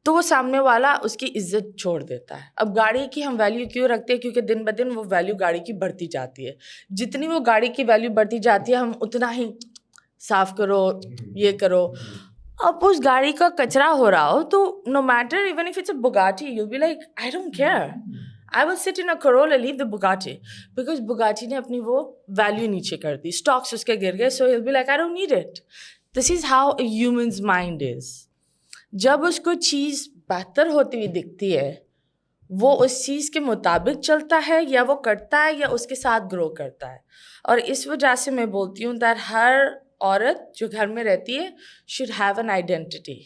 तो वो सामने वाला उसकी इज्जत छोड़ देता है. अब गाड़ी की हम वैल्यू क्यों रखते हैं? क्योंकि दिन ब दिन वो वैल्यू गाड़ी की बढ़ती जाती है. जितनी वो गाड़ी की वैल्यू बढ़ती जाती है, हम उतना ही साफ करो, ये करो. अब उस गाड़ी का कचरा हो रहा हो तो no matter, even if it's a Bugatti, you be like, I don't care, I will sit in a Corolla, leave the Bugatti, because Bugatti ने अपनी वो वैल्यू नीचे कर दी, स्टॉक्स उसके गिर गए, सो he'll be like, I don't need it. This is how a human's mind is. जब उसको चीज़ बेहतर होती हुई दिखती है, वो उस चीज़ के मुताबिक चलता है या वो करता है या उसके साथ ग्रो करता है। और इस वजह से मैं बोलती हूँ दैट हर औरत जो घर में रहती है शुड हैव एन आइडेंटिटी।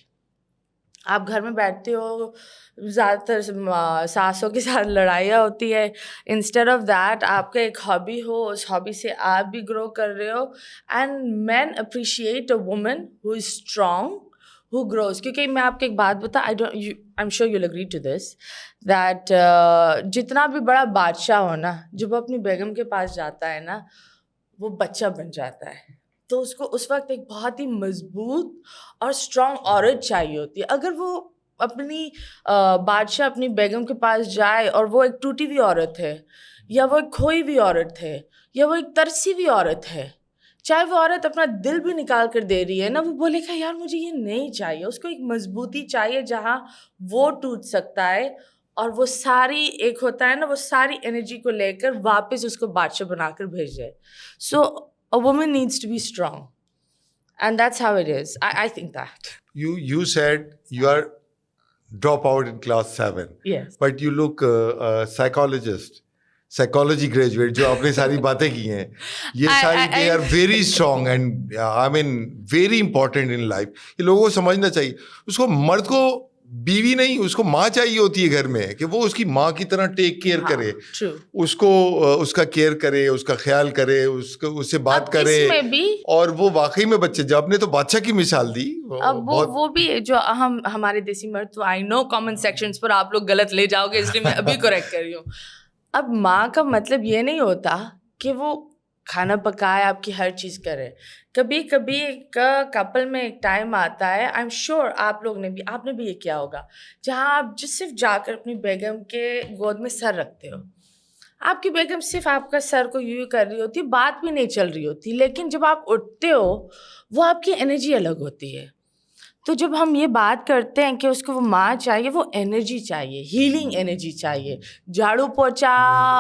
आप घर में बैठते हो, ज़्यादातर सासों के साथ लड़ाइयाँ होती है, इंस्टेड ऑफ दैट आपका एक हॉबी हो, उस हॉबी से आप भी ग्रो कर रहे हो। And man appreciate a woman who is strong, who grows. क्योंकि मैं आपको एक बात बता, I am sure you'll agree to this that जितना भी बड़ा बादशाह हो ना, जब वो अपनी बेगम के पास जाता है ना, वो बच्चा बन जाता है। तो उसको उस वक्त एक बहुत ही मजबूत और स्ट्रॉन्ग औरत चाहिए होती है। अगर वो अपनी बादशाह अपनी बेगम के पास जाए और वो एक टूटी हुई औरत है, या वो एक खोई हुई औरत है, या वो एक तरसी हुई औरत है, चाहे वो औरत अपना दिल भी निकाल कर दे रही है ना, वो बोलेगा यार मुझे ये नहीं चाहिए। उसको एक मजबूती चाहिए जहाँ वो टूट सकता है और वो सारी एक होता है ना, वो सारी एनर्जी को लेकर वापस उसको बादशाह बनाकर भेज जाए। सो a woman needs to be strong, and that's how it is. I think that. You said you are drop out in class 7, Yes. but you look psychologist, psychology graduate, जो आपने सारी बातें की हैं, ये सारी they are very strong and I mean very important in life. ये लोगों को समझना चाहिए। उसको मर्द को बीवी नहीं, उसको माँ चाहिए होती है घर में, कि वो उसकी माँ की तरह टेक केयर करे, उसको उसका केयर करे, उसका ख्याल करे, उसको उससे बात करे। इसमें भी और वो वाकई में बच्चे, जब आपने तो बादशाह की मिसाल दी, अब वो भी जो हमारे देसी मर्द, तो आई नो कमेंट सेक्शंस पर आप लोग गलत ले जाओगे, इसलिए मैं अभी करेक्ट कर रही हूँ। अब माँ का मतलब ये नहीं होता कि वो खाना पकाए, आपकी हर चीज़ करे। कभी कभी कपल में एक टाइम आता है, आई एम श्योर आप लोग ने भी, आपने भी ये किया होगा, जहाँ आप just सिर्फ जाकर अपनी बेगम के गोद में सर रखते हो। आपकी बेगम सिर्फ आपका सर को यूँ कर रही होती है, बात भी नहीं चल रही होती, लेकिन जब आप उठते हो वो आपकी एनर्जी अलग होती है। तो जब हम ये बात करते हैं कि उसको वो माँ चाहिए, वो एनर्जी चाहिए, हीलिंग एनर्जी चाहिए। झाड़ू पोछा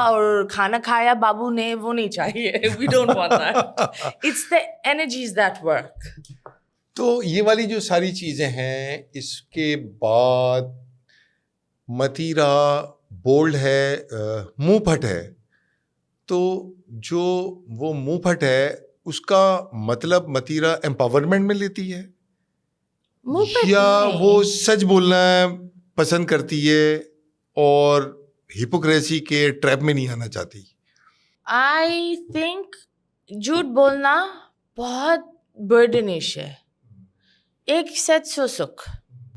और खाना खाया बाबू ने, वो नहीं चाहिए। We don't want that. It's the energies that work. तो ये वाली जो सारी चीज़ें हैं, इसके बाद मतीरा बोल्ड है, मुंहफट है, तो जो वो मुंहफट है उसका मतलब मतीरा एम्पावरमेंट में लेती है या वो सच बोलना पसंद करती है और हिपोक्रेसी के ट्रैप में नहीं आना चाहती? आई थिंक झूठ बोलना बहुत बर्डनिश है। एक सच सो सुख।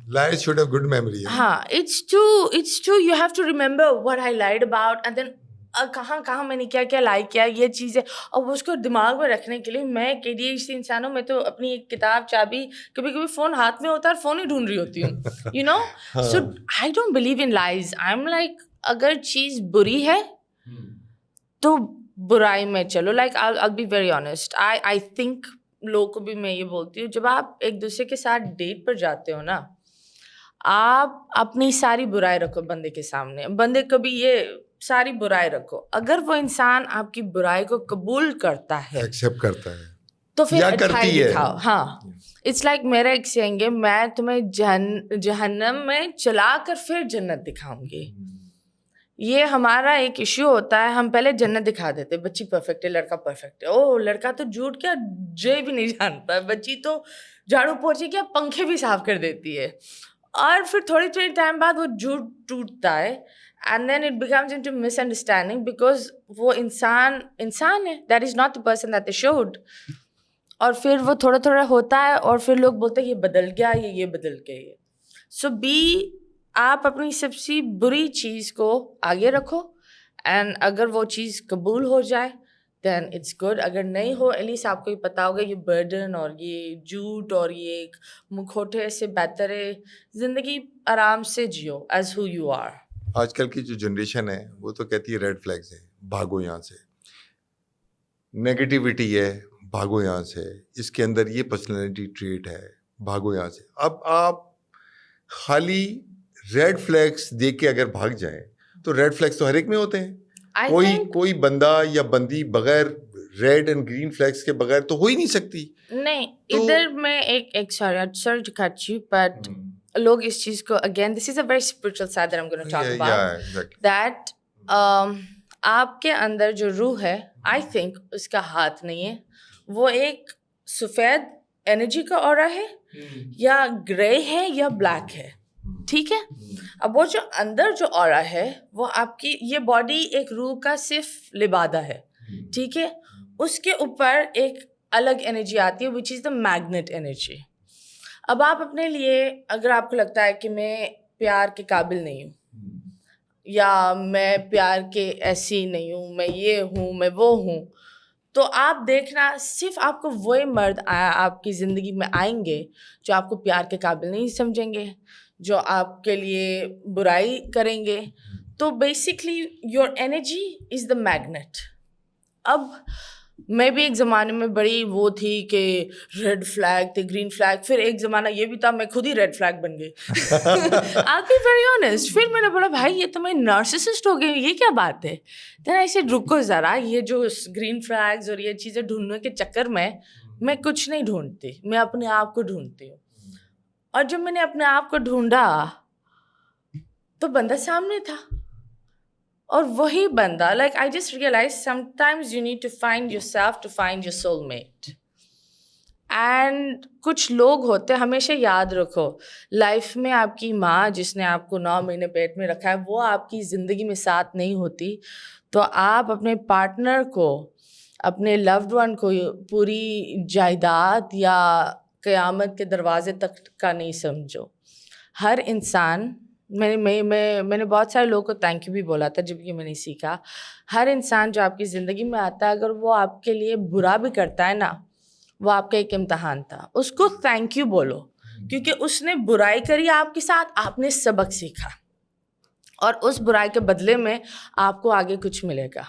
Liars should have good memory. हाँ, it's true. You have to remember what I lied about, and then कहाँ मैंने क्या क्या लाइक किया, ये चीज़ें, और उसको दिमाग में रखने के लिए मैं KDHC इंसान हूँ। मैं तो अपनी एक किताब, चाबी, कभी कभी फ़ोन हाथ में होता है और फ़ोन ही ढूंढ रही होती हूँ, you know. So I don't believe in lies. I am like, अगर चीज़ बुरी है तो बुराई में चलो। Like I be very honest, I think लोगों को भी मैं ये बोलती हूँ, जब आप एक दूसरे के साथ डेट पर जाते हो ना, आप अपनी सारी बुराई रखो बंदे के सामने। बंदे कभी ये सारी बुराई रखो, अगर वो इंसान आपकी बुराई को कबूल करता है, एक्सेप्ट करता है, तो फिर अच्छाई दिखाओ। हाँ, इट्स लाइक मेरा एक सेइंग है, मैं तुम्हें जहन्नम में चलाकर फिर जन्नत दिखाऊंगी। ये हमारा एक इश्यू होता है, हम पहले जन्नत दिखा देते, बच्ची परफेक्ट है, लड़का परफेक्ट है। ओ लड़का तो झूठ क्या जे भी नहीं जानता, बच्ची तो झाड़ू पोछे क्या पंखे भी साफ कर देती है। और फिर थोड़ी टाइम बाद वो झूठ टूटता है, and then it becomes into misunderstanding, because वो इंसान है, that is not the person that they showed. और फिर वो थोड़ा होता है और फिर लोग बोलते हैं ये बदल गया, ये बदल गया। सो आप अपनी सबसे बुरी चीज़ को आगे रखो, एंड अगर वो चीज़ कबूल हो जाए then it's good. अगर नहीं हो, एटलीस्ट आपको ये पता होगा ये बर्डन और ये झूठ और ये मुखौटे से बेहतर है जिंदगी आराम से जियो as who you are. आजकल की जो जनरेशन है वो तो कहती है रेड फ्लैग्स है, भागो यहाँ से, नेगेटिविटी है, भागो यहाँ से, इसके अंदर ये पर्सनैलिटी ट्रेट है, भागो यहाँ से। अब आप खाली रेड फ्लैग्स देख के अगर भाग जाएं तो रेड फ्लैग्स तो हर एक में होते हैं। कोई बंदा या बंदी बगैर रेड एंड ग्रीन फ्लैग्स के बगैर तो हो ही नहीं सकती। नहीं, इधर मैं एक sorry to cut you, but लोग इस चीज़ को again this is a very spiritual side that I am gonna talk Yeah, about yeah, exactly. That आपके अंदर जो रूह है आई थिंक उसका हाथ नहीं है, वो एक सफ़ेद एनर्जी का ऑरा है या ग्रे है या ब्लैक है, ठीक है। अब वो जो अंदर जो ऑरा है वो आपकी ये बॉडी एक रूह का सिर्फ लिबादा है, ठीक है। उसके ऊपर एक अलग एनर्जी आती है which is the magnet energy. अब आप अपने लिए अगर आपको लगता है कि मैं प्यार के काबिल नहीं हूँ या मैं प्यार के ऐसी नहीं हूँ, मैं ये हूँ, मैं वो हूँ, तो आप देखना सिर्फ आपको वही मर्द आपकी ज़िंदगी में आएंगे जो आपको प्यार के काबिल नहीं समझेंगे, जो आपके लिए बुराई करेंगे। तो basically your energy is the magnet. अब मैं भी एक ज़माने में बड़ी वो थी कि रेड फ्लैग थे, ग्रीन फ्लैग, फिर एक ज़माना ये भी था मैं खुद ही रेड फ्लैग बन गई। I'll be very honest। फिर मैंने बोला भाई ये तो मैं नार्सिसिस्ट हो गई, ये क्या बात है। देन ऐसे रुको ज़रा, ये जो ग्रीन फ्लैग्स और ये चीज़ें ढूंढने के चक्कर में मैं कुछ नहीं ढूंढती, मैं अपने आप को ढूंढती हूँ। और जब मैंने अपने आप को ढूंढा तो बंदा सामने था, और वही बंदा like I just realize sometimes you need to find yourself to find your soulmate. And कुछ लोग होते हैं, हमेशा याद रखो लाइफ में आपकी माँ जिसने आपको 9 महीने पेट में रखा है वो आपकी ज़िंदगी में साथ नहीं होती तो आप अपने पार्टनर को, अपने लव्ड वन को पूरी जायदाद या क़यामत के दरवाजे तक का नहीं समझो। हर इंसान, मैंने बहुत सारे लोगों को थैंक यू भी बोला था जब ये मैंने सीखा, हर इंसान जो आपकी ज़िंदगी में आता है अगर वो आपके लिए बुरा भी करता है ना, वो आपका एक इम्तहान था, उसको थैंक यू बोलो क्योंकि उसने बुराई करी आपके साथ, आपने सबक सीखा और उस बुराई के बदले में आपको आगे कुछ मिलेगा।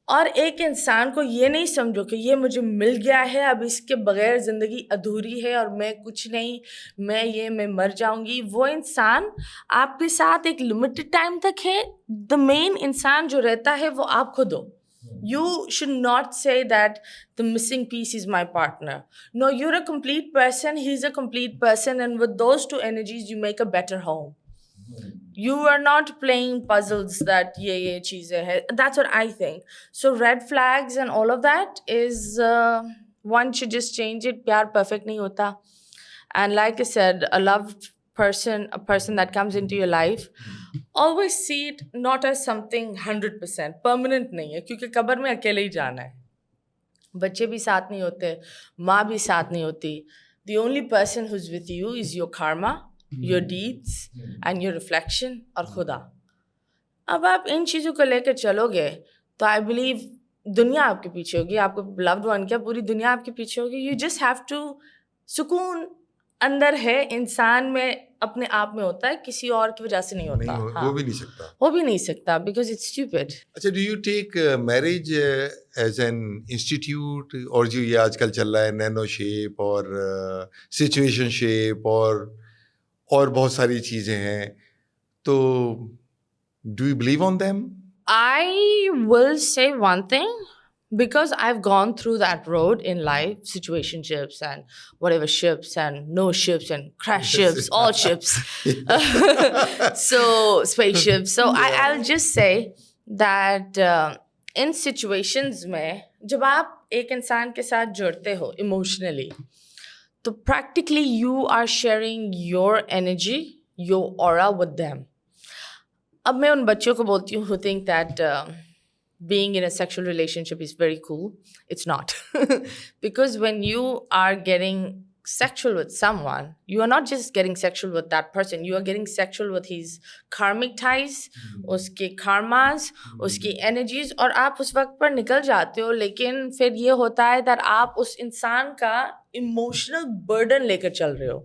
और एक इंसान को ये नहीं समझो कि ये मुझे मिल गया है, अब इसके बगैर ज़िंदगी अधूरी है और मैं कुछ नहीं, मैं मर जाऊंगी। वो इंसान आपके साथ एक लिमिटेड टाइम तक है। द मेन इंसान जो रहता है वो आप खुद हो। You should not say that the missing piece is my partner. No, you're a complete person, he's a complete person, and with those two energies you make a better home. You are not playing puzzles that ye cheezein hai. That's what I think. So red flags and all of that is one should just change it. Pyar perfect nahi hota. And like I said, a loved person, a person that comes into your life, always see it not as something 100% permanent नहीं है क्योंकि कब्र में अकेले ही जाना है। बच्चे भी साथ नहीं होते, माँ भी साथ नहीं होती। The only person who's with you is your karma, your deeds and your reflection और खुदा। अब आप इन चीज़ों को लेकर चलोगे तो आई बिलीव दुनिया आपके पीछे होगी, आपको लव्ड वन क्या पूरी दुनिया आपके पीछे होगी। यू जस्ट हैव टू, सुकून अंदर है इंसान में, अपने आप में होता है, किसी और की वजह से नहीं होता। हाँ। वो भी नहीं सकता, वो भी नहीं सकता बिकॉज इट्स स्टूपिड। अच्छा, do you take marriage as an institute, और जो ये आजकल चल रहा है नैनो शेप और सिचुएशन शेप और बहुत सारी चीज़ें हैं, तो do you believe on them? I will say one thing, because I've gone through that road in life, situationships and whatever ships and no ships and crash ships, all ships. So spaceships. So I'll just say that in situations में जब आप एक इंसान के साथ जुड़ते हो emotionally, तो practically you are sharing your energy, your aura with them. अब मैं उन बच्चों को बोलती हूँ who think that being in a sexual relationship is very cool. It's not. Because when you are getting sexual with someone, you are not just getting sexual with that person, you are getting sexual with his karmic ties, उसके karmas, उसकी energies, और आप उस वक्त पर निकल जाते हो। लेकिन फिर ये होता है that आप उस इंसान का emotional burden लेकर चल रहे हो।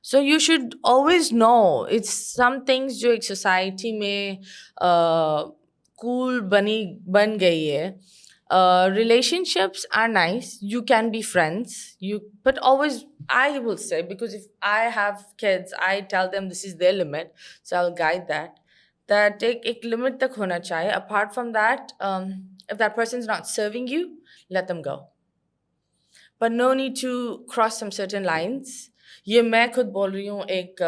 So you should always know, it's some things जो एक society में cool बन गई है। Relationships are nice, you can be friends, but always, I will say, because if I have kids, I tell them this is their limit, so I'll guide that एक limit तक होना चाहिए. Apart from that, if that person's not serving you, let them go. But no need to cross some certain lines. ये मैं खुद बोल रही हूँ एक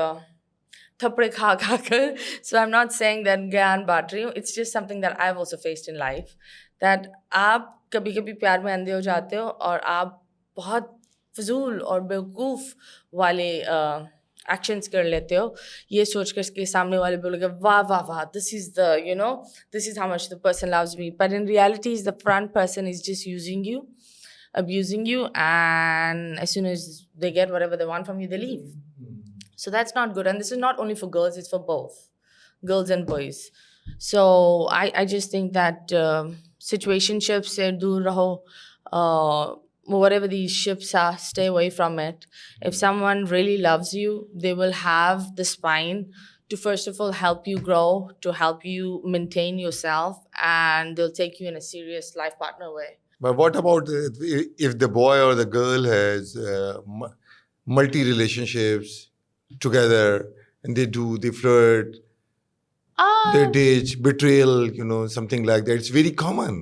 थप्पड़े खा खा कर. So I'm not saying that ज्ञान बांट रही हूँ. It's just something that I've also faced in life. That आप कभी कभी प्यार में अंधे हो जाते हो और आप बहुत फजूल और बेवकूफ़ वाले एक्शंस कर लेते हो ये सोच कर के सामने वाले बोलोगे वाह वाह वाह this is the you know this is how much the person loves me but in reality is the front person is just using you abusing you, and as soon as they get whatever they want from you, they leave. So that's not good. And this is not only for girls, it's for both girls and boys. So I just think that situationships se dur raho, whatever these ships are, stay away from it. If someone really loves you, they will have the spine to first of all help you grow, to help you maintain yourself, and they'll take you in a serious life partner way. But what about if the boy or the girl has multi relationships together and they flirt, they date, betrayal, something like that? It's very common.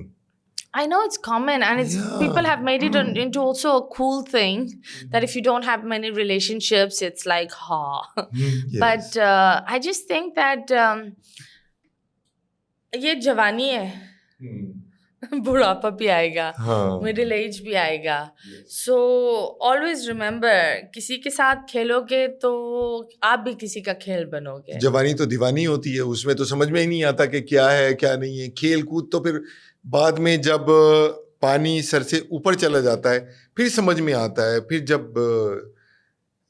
I know it's common, and it's people have made it into also a cool thing that if you don't have many relationships, it's like Yes. But I just think that ये जवानी है. बुढ़ापा भी आएगा, middle age भी आएगा. So always remember किसी के साथ खेलोगे तो आप भी किसी का खेल बनोगे. जवानी तो दीवानी होती है, उसमें तो समझ में ही नहीं आता कि क्या है क्या नहीं है. खेल कूद तो फिर बाद में जब पानी सर से ऊपर चला जाता है फिर समझ में आता है. फिर जब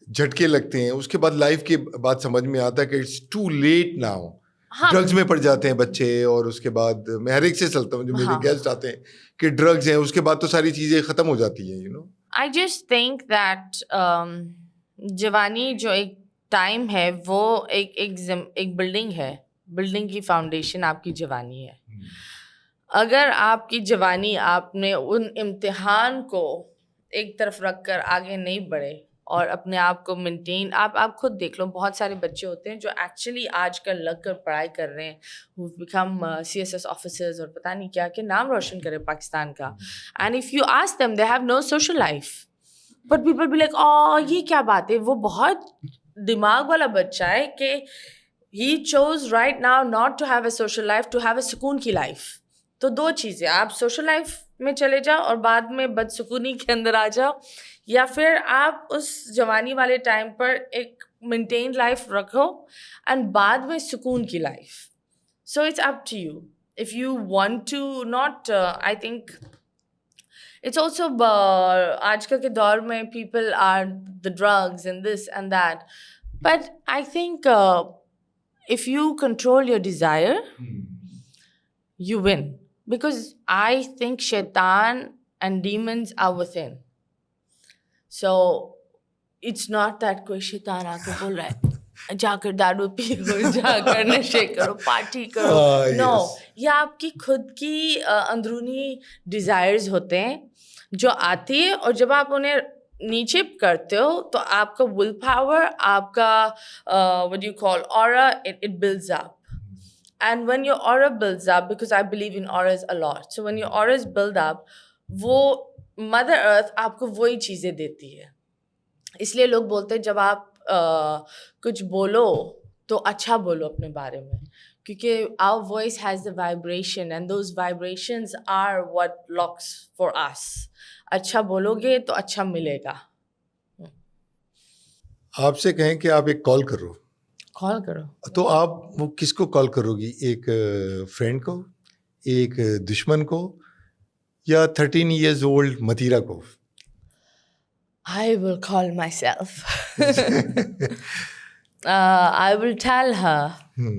झटके लगते हैं उसके बाद लाइफ के बाद समझ में आता है कि it's too late now. Drugs में पड़ जाते हैं बच्चे, और उसके बाद मैं हर एक से चलता हूँ जो मेरे गेस्ट आते हैं कि ड्रग्स हैं, उसके बाद तो सारी चीजें खत्म हो जाती हैं. आई जस्ट थिंक दैट जवानी जो एक टाइम है वो एक बिल्डिंग है. बिल्डिंग की फाउंडेशन आपकी जवानी है. अगर आपकी जवानी आपने उन इम्तिहान को एक तरफ रख कर आगे नहीं बढ़े और अपने आप को मेंटेन, आप खुद देख लो, बहुत सारे बच्चे होते हैं जो एक्चुअली आजकल लग कर पढ़ाई कर रहे हैं, हु बिकम CSS ऑफिसर्स और पता नहीं क्या, के नाम रोशन करे पाकिस्तान का. And if you ask them, they have no social life, but people be like ये क्या बात है. वो बहुत दिमाग वाला बच्चा है कि he chose right now not to have a social life, to have a सुकून की लाइफ. तो दो चीज़ें, आप सोशल लाइफ में चले जाओ और बाद में बदसुकूनी के अंदर आ जाओ, या फिर आप उस जवानी वाले टाइम पर एक मेंटेन लाइफ रखो एंड बाद में सुकून की life. So it's up to you if you want to not. I think it's also आजकल के दौर में people are the drugs and this and that, but I think if you control your desire you win, because I think shaitan and demons are within. So it's not that कोई शैतान आके बोल रहा है जाकर दारू पियो, जाकर नशे करो, पार्टी करो. No, ये आपकी खुद की अंदरूनी डिज़ायर्स होते हैं जो आती है, और जब आप उन्हें नीचे करते हो तो आपका विल पावर, आपका what do you call aura, it builds up. And when your aura builds up, because I believe in auras a lot, so when your auras build up, वो मदर अर्थ आपको वही चीज़ें देती है. इसलिए लोग बोलते हैं जब आप कुछ बोलो तो अच्छा बोलो अपने बारे में, क्योंकि our voice has the vibration and those vibrations are what locks for us. अच्छा बोलोगे तो अच्छा मिलेगा. आपसे कहें कि आप एक कॉल करो, तो आप वो किसको कॉल करोगी? एक फ्रेंड को, एक दुश्मन को, या 13 years old मतीरा को? I will call myself. I will tell her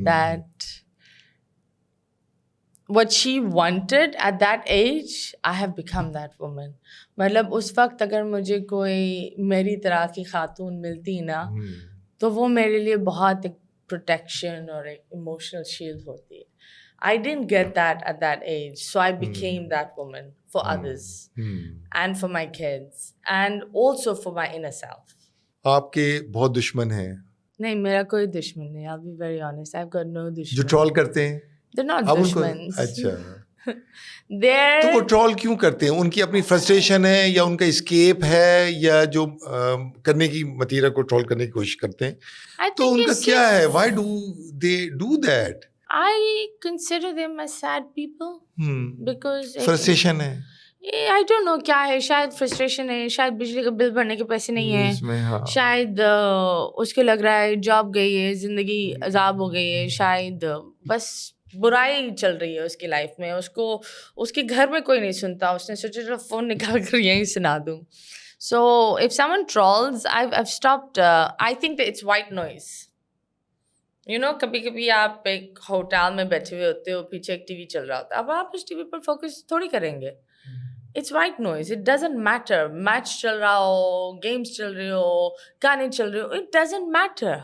that what she wanted at that age, I have become that woman. मतलब उस वक्त अगर मुझे कोई मेरी तरह की खातून मिलती ना, तो वो मेरे लिए बहुत एक प्रोटेक्शन और एक इमोशनल शील्ड होती है. I didn't get that at that age, so I became that woman for others and for my kids and also for my inner self. आपके बहुत दुश्मन हैं? नहीं, मेरा कोई दुश्मन नहीं. I'll be very honest. I've got no दुश्मन. जो ट्रोल करते हैं? They're not दुश्मन. अच्छा. There, तो वो ट्रोल क्यों करते हैं? उनकी अपनी फ्रस्ट्रेशन है या उनका escape है या जो करने की मतीरा को ट्रोल करने की कोशिश करते हैं? I तो think उनका it's क्या है? just, Why do they do that? I consider them as sad people because frustration है I don't know क्या है, शायद फ्रस्ट्रेशन है, शायद बिजली का बिल भरने के पैसे नहीं है, इसमें, हाँ। शायद उसको लग रहा है जॉब गई है, जिंदगी अजाब हो गई है, शायद बस बुराई चल रही है उसकी लाइफ में, उसको उसके घर में कोई नहीं सुनता, उसने सोचा चलो फोन निकाल कर यहीं सुना दूं. So if someone trolls, I've stopped. I think that it's white noise. You know, कभी कभी आप एक होटल में बैठे हुए होते हो, पीछे एक टीवी चल रहा होता है, अब आप उस टीवी पर फोकस थोड़ी करेंगे. It's white noise. It doesn't matter. Match चल रहा हो, गेम्स चल रहे हो, गाने चल रहे हो, it doesn't matter.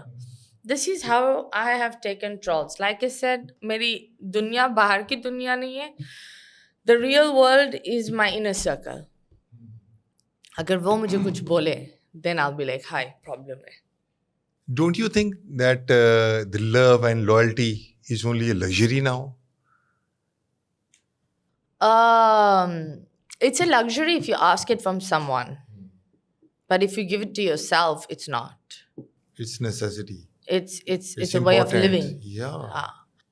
This is how I have taken trolls. Like I said, मेरी दुनिया बाहर की दुनिया नहीं है. The real world is my inner circle. अगर वो मुझे कुछ बोले, then I'll be like, hi, problem है. Don't you think that the love and loyalty is only a luxury now? It's a luxury if you ask it from someone. But if you give it to yourself, it's not. It's necessity. It's a way of important. living. Yeah.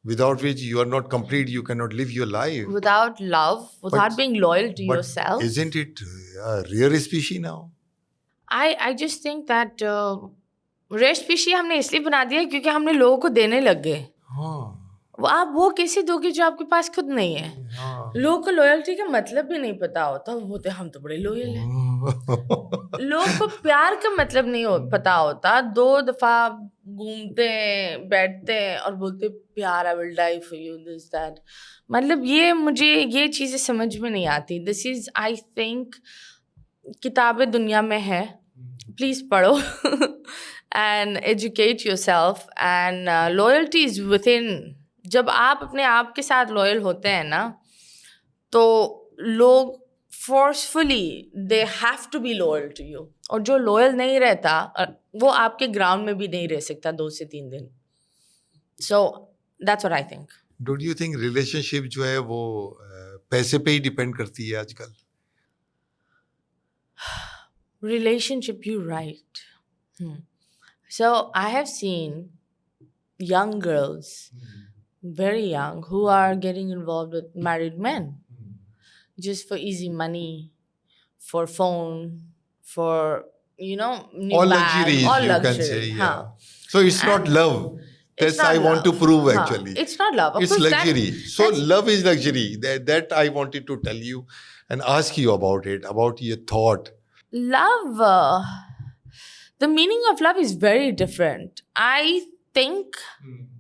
Without which you are not complete, you cannot live your life. Without love, without But- being loyal to But yourself. isn't it a rare species now? I just think that rare species हमने इसलिए बना दिया क्योंकि हमने लोगों को देने लग गए. हाँ. आप वो कैसे दोगे जो आपके पास खुद नहीं है? हाँ. लोगों को लॉयल्टी का मतलब भी नहीं पता होता, वो बोलते हम तो बड़े लॉयल हैं. लोगों को प्यार का मतलब नहीं पता होता. 2 दफा घूमते हैं, बैठते हैं और बोलते प्यार, I will die for you, this that. मतलब मुझे ये चीज़ें समझ में नहीं आती. दिस इज, आई थिंक, किताबें दुनिया में है, प्लीज़ पढ़ो and educate yourself. And loyalty is with in. जब आप अपने आप के साथ लॉयल होते हैं ना, तो लोग forcefully they have to be loyal to you. और जो लॉयल नहीं रहता वो आपके ग्राउंड में भी नहीं रह सकता 2 से 3 दिन. सो that's what I think. Don't you think relationship जो है वो पैसे पे ही डिपेंड करती है आजकल? Relationship, you're right. So I have seen young girls, very young, who are getting involved with married men just for easy money, for phone, for new All bag, luxuries, all you luxury. can say, yeah. Huh. So it's not And love. It's That's not I want to love. prove Huh. actually. It's not love. Of It's course, luxury. So that's- love is luxury. That I wanted to tell you and ask you about it, about your thought. Love, the meaning of love is very different. I think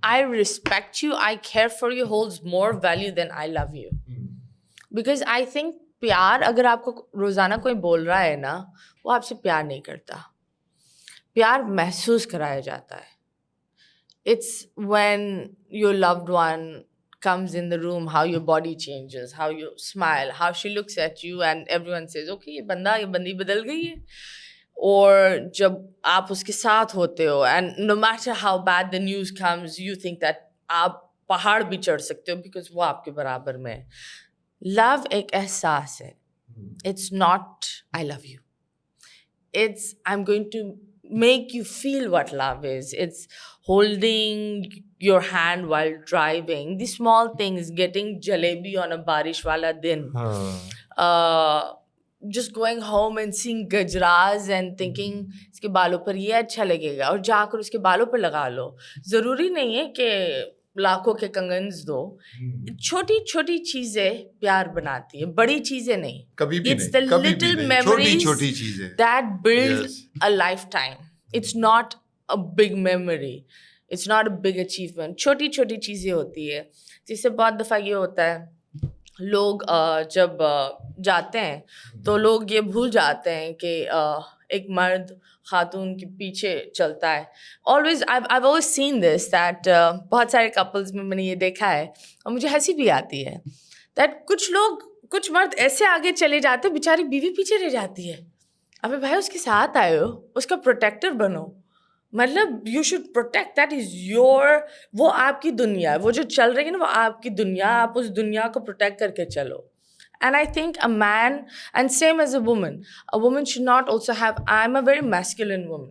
I respect you, I care for you holds more value than I love you. Because I think प्यार, अगर आपको रोज़ाना कोई बोल रहा है ना, वो आपसे प्यार नहीं करता. प्यार महसूस कराया जाता है. It's when your loved one comes in the room, how your body changes, how you smile, how she looks at you and everyone says, okay, ये बंदी बदल गई है. और जब आप उसके साथ होते हो and no matter how bad the news comes, you think that आप पहाड़ भी चढ़ सकते हो because वो आपके बराबर में है. Love एक एहसास है. It's not I love you. It's I'm going to make you feel what love is. It's holding your hand while driving. The small things, getting jalebi on a barish wala din. Just going home and seeing gajras and thinking इसके बालों पर ये अच्छा लगेगा और जाकर उसके बालों पर लगा लो. ज़रूरी नहीं है कि लाखों के कंगन्स दो. छोटी छोटी चीज़ें प्यार बनाती है, बड़ी चीज़ें नहीं. कभी भी It's नहीं, the कभी भी little नहीं. memories छोटी चीजें. that build Yes. a lifetime. It's not a big memory. It's not a big achievement. छोटी छोटी चीज़ें होती है. जिससे बहुत दफ़ा ये होता है, लोग जब जाते हैं तो लोग ये भूल जाते हैं कि एक मर्द खातून के पीछे चलता है. Always, I've always seen this that बहुत सारे couples में मैंने ये देखा है और मुझे हंसी भी आती है that कुछ मर्द ऐसे आगे चले जाते हैं, बेचारी बीवी पीछे रह जाती है. अबे भाई, उसके साथ आए हो, उसका प्रोटेक्टर बनो. मतलब you should protect, that is your, वो आपकी दुनिया है, वो जो चल रही है ना वो आपकी दुनिया, आप उस दुनिया को प्रोटेक्ट करके चलो. And I think a man, and same as a woman should not also have, I'm a very masculine woman,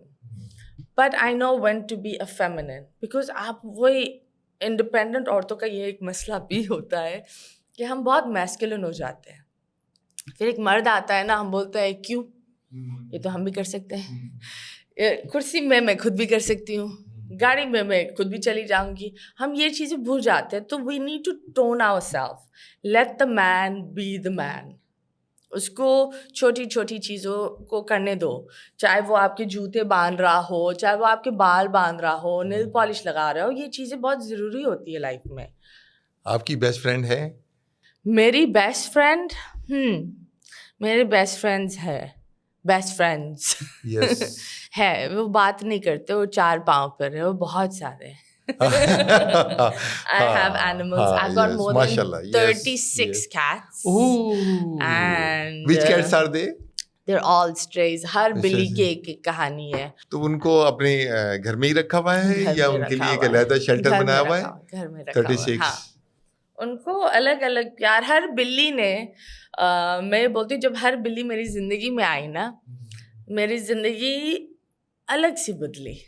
but I know when to be a feminine, because आप वही इंडिपेंडेंट औरतों का ये एक मसला भी होता है कि हम बहुत मैस्कुलिन हो जाते हैं. फिर एक मर्द आता है ना, हम बोलते हैं क्यों, ये तो हम भी कर सकते हैं, कुर्सी में मैं खुद भी कर सकती हूँ, गाड़ी में मैं खुद भी चली जाऊंगी. हम ये चीज़ें भूल जाते हैं. तो we need to tone ourself, let the man be the man. उसको छोटी छोटी चीज़ों को करने दो, चाहे वो आपके जूते बांध रहा हो, चाहे वो आपके बाल बांध रहा हो, नेल पॉलिश लगा रहा हो. ये चीज़ें बहुत ज़रूरी होती है लाइफ में. आपकी बेस्ट फ्रेंड है? मेरी बेस्ट फ्रेंड, मेरे बेस्ट फ्रेंड्स है, बेस्ट फ्रेंड्स यस. है. वो बात नहीं करते, वो 4 पाँव पर है, वो बहुत सारे हैं. I have animals. I've got yes, more mashallah, than yes, 36 yes. cats. Ooh. And Which cats are they? They're all strays. हर बिल्ली अच्छा. की एक कहानी है. तो उनको अपने घर में ही रखा हुआ है घर या में उनके रखा लिए एक हुआ है. अलग शेल्टर घर में बनाया हुआ है? रखा हुआ, घर में रखा हुआ है. 36. हाँ, उनको अलग अलग प्यार. हर बिल्ली ने मैं बोलती हूँ, जब हर बिल्ली मेरी जिंदगी में आई ना, मेरी जिंदगी अलग सी बदली.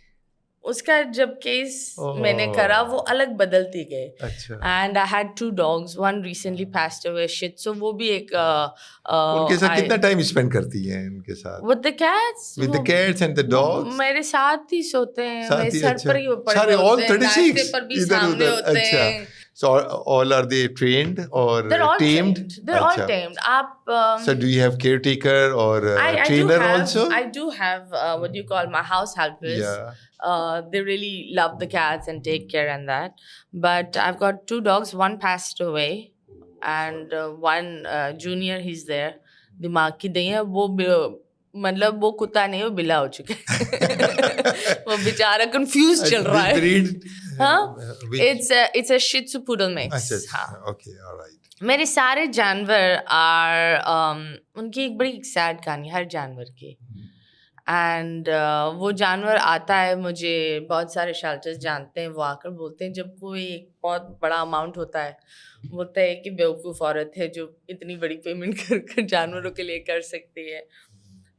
उसका जब केस मैंने करा, वो अलग बदलती गए. अच्छा. And I had 2 dogs. One recently passed away, shit. So वो भी एक उनके साथ कितना टाइम स्पेंड करती हैं उनके साथ? with the cats, With the cats and the dogs? मेरे साथ ही सोते हैं, साथ मेरे ही, सर अच्छा. पर ही वो पड़े सारे all होते हैं, 36 नाश्ते पर भी इधर सामने उधर. होते अच्छा. हैं. So all are they trained or They're all tamed? tamed. They're all अच्छा. tamed. आप So do you have caretaker or I trainer do have, also? I do have what you call my house helpers. Yeah. They really love the cats and take care and that. But I've got 2 dogs. One passed away, and one junior, he's there. दिमाग की दही है वो, मतलब वो कुत्ता नहीं, वो बिल्ला हो चुका है. वो बेचारा कंफ्यूज चल रहा है. Breed? हाँ, it's a Shih Tzu Poodle mix. अच्छा. हाँ. Okay, all right. मेरे सारे जानवर आर उनकी एक बड़ी सैड कहानी, हर जानवर की. एंड वो जानवर आता है, मुझे बहुत सारे शेल्टर्स जानते हैं, वो आकर बोलते हैं जब कोई एक बहुत बड़ा अमाउंट होता है, बोलते हैं कि बेवकूफ़ औरत है जो इतनी बड़ी पेमेंट कर जानवरों के लिए कर सकती है.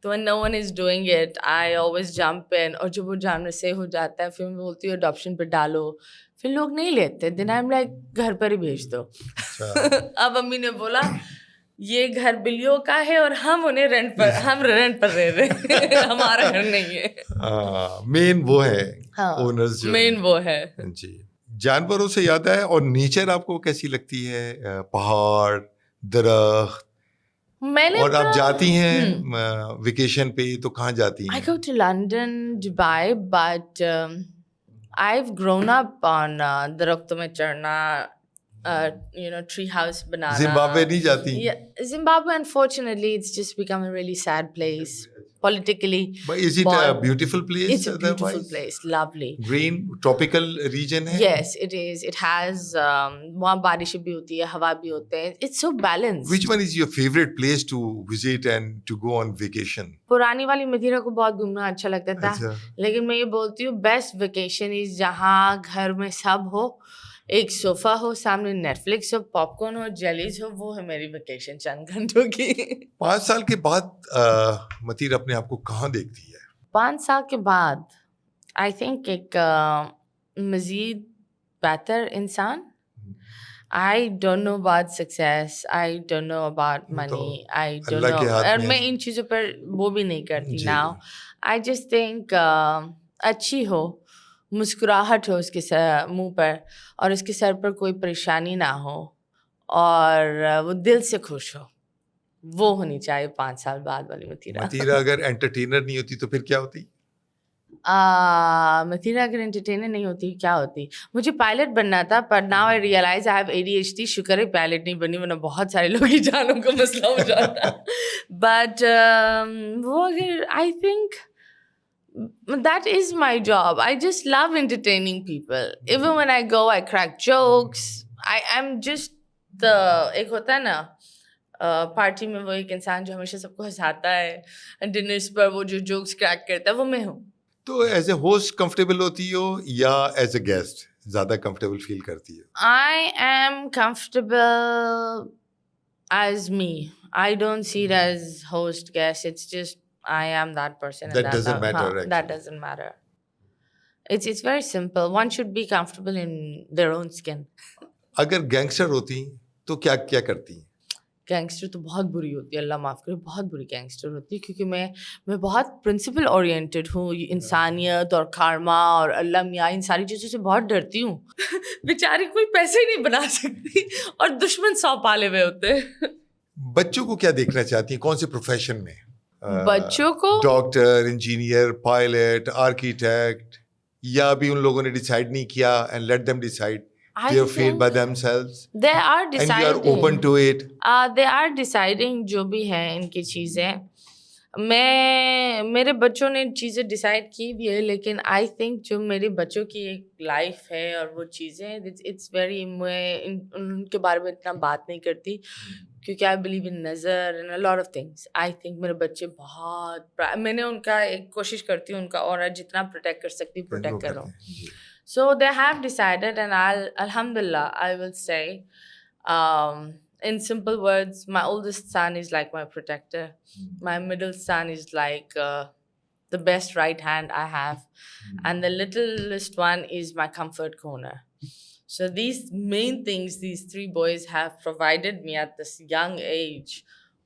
तो when no one is doing it, I always jump in. और जब वो जानवर से हो जाता है, फिर मैं बोलती हूँ अडॉप्शन पे डालो, फिर लोग नहीं लेते. देन आई एम लाइक, घर पर ही भेज दो. अब अम्मी ने बोला ये घर बिल्लियों का है और हम उन्हें रेंट पर रह रहे हैं. हमारा घर नहीं है. मेन वो है, हाँ, ओनर्स जो मेन वो है. जी. जानवरों से याद है, और नेचर आपको कैसी लगती है? पहाड़, दरख्त, मैंने और आप जाती हैं वेकेशन पे तो कहाँ जाती हैं? I go to London, Dubai, but I've grown up on दरख्तों में चढ़ना, tree house बनाना. जिम्बाब्वे नहीं जाती? Yeah, Zimbabwe, unfortunately, it's just become a really sad place politically. But is it a beautiful place? It's a beautiful place, lovely. Green, tropical region है? Yes, it is. It has वहाँ बारिशें भी होती है, हवा भी होते हैं. It's so balanced. Which one is your favorite place to visit and to go on vacation? पुरानी वाली मदिरा को बहुत घूमना अच्छा लगता था. अच्छा. लेकिन मैं ये बोलती हूँ बेस्ट वेकेशन इज जहाँ घर में सब हो, एक सोफा हो, सामने नेटफ्लिक्स हो, पॉपकॉर्न हो, जेलीज हो. वो है मेरी वेकेशन चंद घंटों की. 5 साल के बाद मतीर अपने आप को कहाँ देखती है? 5 साल के बाद आई थिंक एक मज़ीद बेहतर इंसान. I don't know about success, I don't know about money, I don't Allah के नो, हाथ और में मैं है. इन चीज़ों पर वो भी नहीं करती जी. नाउ. आई जस्ट थिंक अच्छी हो, मुस्कुराहट हो उसके मुंह पर, और उसके सर पर कोई परेशानी ना हो, और वो दिल से खुश हो. वो होनी चाहिए 5 साल बाद वाली मतीरा. मतीरा अगर एंटरटेनर नहीं होती तो फिर क्या होती? मतीरा अगर एंटरटेनर नहीं होती क्या होती? मुझे पायलट बनना था, पर now I realise I have ADHD. शुक्र है पायलट नहीं बनी, वरना बहुत सारे लोगों की जानों का मसला हो जाता. बट वो अगर, I think that is my job. I just love entertaining people. Even when I go, I crack jokes. I'm just the, एक होता है ना पार्टी में वो एक इंसान जो हमेशा सबको हंसाता है, डिनर्स पर वो जो जोक्स क्रैक करता है, वो मैं हूँ. तो एज ए होस्ट कंफर्टेबल होती हो या एज ए गेस्ट ज्यादा कंफर्टेबल फील करती हो? I am comfortable as me. I don't see it as host guest. It's just I am that person. That doesn't matter, that actually. doesn't matter. It's very simple. One should be comfortable in their own skin. अगर gangster होती तो क्या क्या करती? Gangster तो बहुत बुरी होती है, अल्लाह माफ़ करे, बहुत बुरी गैंगस्टर होती है, क्योंकि मैं बहुत प्रिंसिपल ओरिएंटेड हूँ, इंसानियत और karma और अल्लाह मियाँ इन सारी चीज़ों से बहुत डरती हूँ। बेचारी कोई पैसे ही नहीं बना सकती और दुश्मन 100 पाले हुए होते हैं। बच्चों को क्या देखना चाहती हैं, कौन से प्रोफेशन में? बच्चों को डॉक्टर, इंजीनियर, पायलट, आर्किटेक्ट, या अभी उन लोगों ने डिसाइड नहीं किया and let them decide they are fate by themselves they are and you are open to it? they are deciding जो भी है इनकी चीज़ें। मेरे बच्चों ने चीज़ें डिसाइड की भी है, लेकिन आई थिंक जो मेरे बच्चों की एक लाइफ है और वो चीज़ें इट्स वेरी, मैं उनके बारे में इतना बात नहीं करती क्योंकि आई बिलीव इन नज़र and a lot of things. I think मेरे बच्चे बहुत, मैंने उनका एक कोशिश करती हूँ उनका और जितना प्रोटेक्ट कर सकती हूँ प्रोटेक्ट कर रहा हूँ। So they have decided, and Alhamdulillah, I will say, in simple words, my oldest son is like my protector. My middle son is like the best right hand I have. And the littlest one is my comfort corner. So these main things, these 3 boys have provided me at this young age,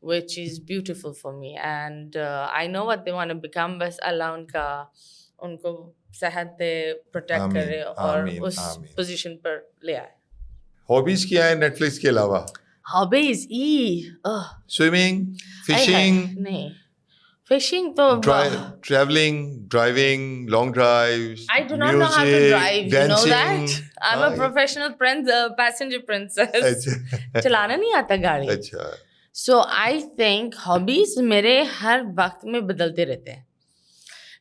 which is beautiful for me. And I know what they want to become, बस अल्लाह उनको सेहत दे, protect करे और उस position पर ले आए। Hobbies क्या है नेटफ्लिक्स के अलावा? Hobbies swimming, fishing? नहीं, फिशिंग तो travelling, driving, long drives, I do not know how to drive, you know that? I'm a professional passenger princess. चलाना नहीं आता गाड़ी। अच्छा। So I think hobbies मेरे हर वक्त में बदलते रहते हैं।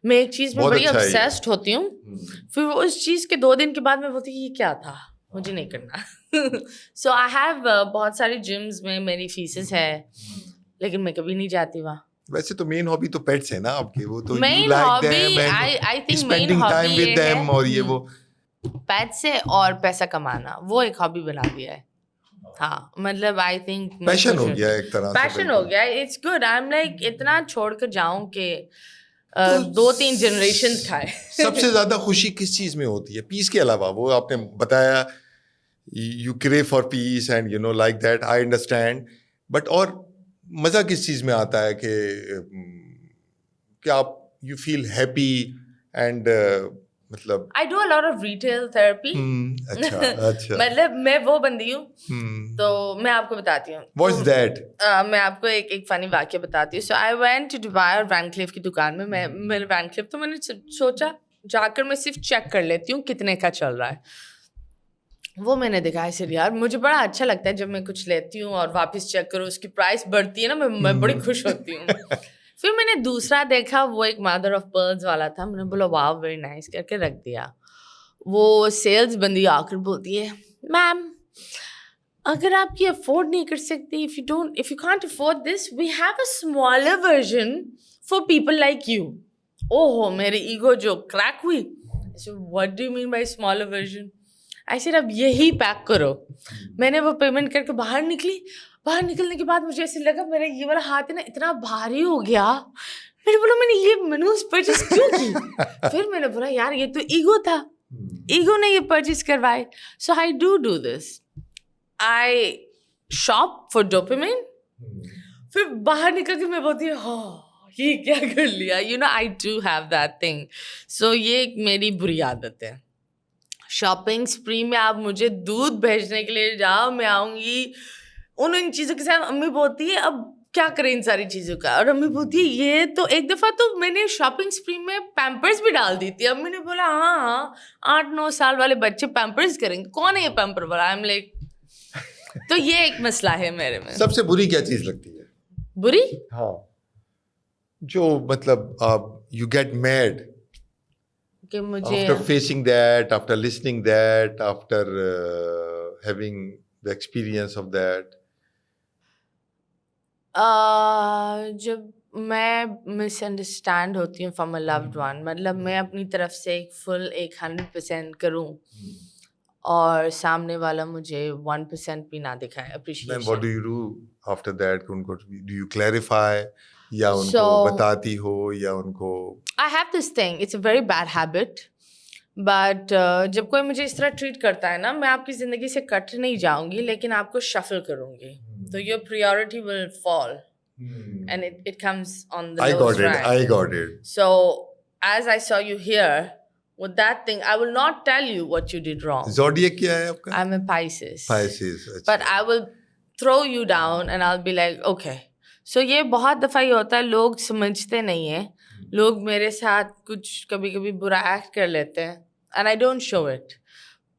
मैं एक चीज़ में बड़ी obsessed होती हूँ, फिर उस चीज़ के 2 दिन के बाद मैं बोलती हूँ ये क्या था, मुझे नहीं करना। So I have बहुत सारी gyms में मेरी फीसेस है, लेकिन मैं कभी नहीं जाती वहाँ। वैसे तो मेन हॉबी तो पेट्स है ना आपके, वो तो main hobby I think main hobby with them और ये वो पेट्स है और पैसा कमाना, वो एक हॉबी बना दिया है। हाँ, मतलब आई थिंक पैशन हो गया एक तरह से, पैशन हो गया। It's good. I am like इतना छोड़कर जाऊं कि 2-3 जनरेशन खाए। सबसे ज्यादा खुशी किस चीज में होती है पीस के अलावा? वो आपने बताया you crave for piece and you know like that, I understand, but और मजा किस चीज में आता है कि आप यू फील हैप्पी एंड मतलब? I do a lot of retail therapy. अच्छा। मतलब मैं वो बंदी हूँ, तो मैं आपको बताती हूँ। What's that? मैं आपको एक फनी वाक्य बताती हूँ। सो आई वेंट टू दुबई और वैन क्लिफ की दुकान में, मेरे वैन क्लिफ, तो मैंने सोचा जाकर मैं सिर्फ चेक कर लेती हूँ कितने का चल रहा है। वो मैंने देखा है सर, यार मुझे बड़ा अच्छा लगता है जब मैं कुछ लेती हूँ और वापस चेक करूँ उसकी प्राइस बढ़ती है ना, मैं बड़ी खुश होती हूँ। फिर मैंने दूसरा देखा, वो एक मदर ऑफ पर्ल्स वाला था। मैंने बोला वाह वेरी नाइस करके रख दिया। वो सेल्स बंदी आकर बोलती है, मैम अगर आप ये अफोर्ड नहीं कर सकती, if you can't afford this, we have a smaller version for people like you. ओहो, मेरी ईगो जो क्रैक हुई। What do you mean by smaller version? ऐसे अब यही पैक करो। मैंने वो पेमेंट करके बाहर निकली। बाहर निकलने के बाद मुझे ऐसे लगा मेरा ये वाला हाथ है ना इतना भारी हो गया। मैंने बोला मैंने परचेस क्यों की? फिर मैंने बोला यार ये तो ईगो था, ईगो ने ये परचेस करवाए। So I do this, I shop for dopamine. फिर बाहर निकल के मैं बोलती हूँ हाँ ये क्या कर लिया, you know I do have that thing. So ये एक मेरी बुरी आदत है। शॉपिंग स्प्री में आप मुझे दूध भेजने के लिए जाओ, मैं आऊँगी उन चीज़ों के साथ। अम्मी बोलती है अब क्या करें इन सारी चीज़ों का, और अम्मी बोलती है ये तो एक दफ़ा तो मैंने शॉपिंग स्प्री में पैम्पर्स भी डाल दी थी। अम्मी ने बोला हाँ 8-9 साल वाले बच्चे पैम्पर्स करेंगे, कौन है ये पैम्पर वाला? आई एम लाइक, तो ये एक मसला है मेरे में। सबसे बुरी क्या चीज़ लगती है? बुरी? हाँ, जो मतलब यू गेट मैड कि मुझे after facing that, after listening that, after having the experience of that. जब मैं मिसअंडरस्टैंड होती हूँ फ्रॉम अ लव्ड वन, मतलब मैं अपनी तरफ से एक फुल 100% करूँ और सामने वाला मुझे 1% भी ना दिखाए Then what appreciation. do you do after that? उनको do you clarify या उनको So- बताती हो या उनको I have this thing, it's a very bad habit, but जब कोई मुझे इस तरह ट्रीट करता है ना, मैं आपकी ज़िंदगी से कट नहीं जाऊंगी, लेकिन आपको शफल करूंगी, तो your priority will fall and it comes on the I lowest got it, rank. I got it. So as I saw you here with that thing, I will not tell you what you did wrong. Zodiac क्या है आपका? I'm a Pisces. Pisces. अच्छा. But I will throw you down and I'll be like, okay. So ये बहुत दफ़ा ही होता है, लोग समझते नहीं हैं, लोग मेरे साथ कुछ कभी कभी बुरा एक्ट कर लेते हैं and I don't show it.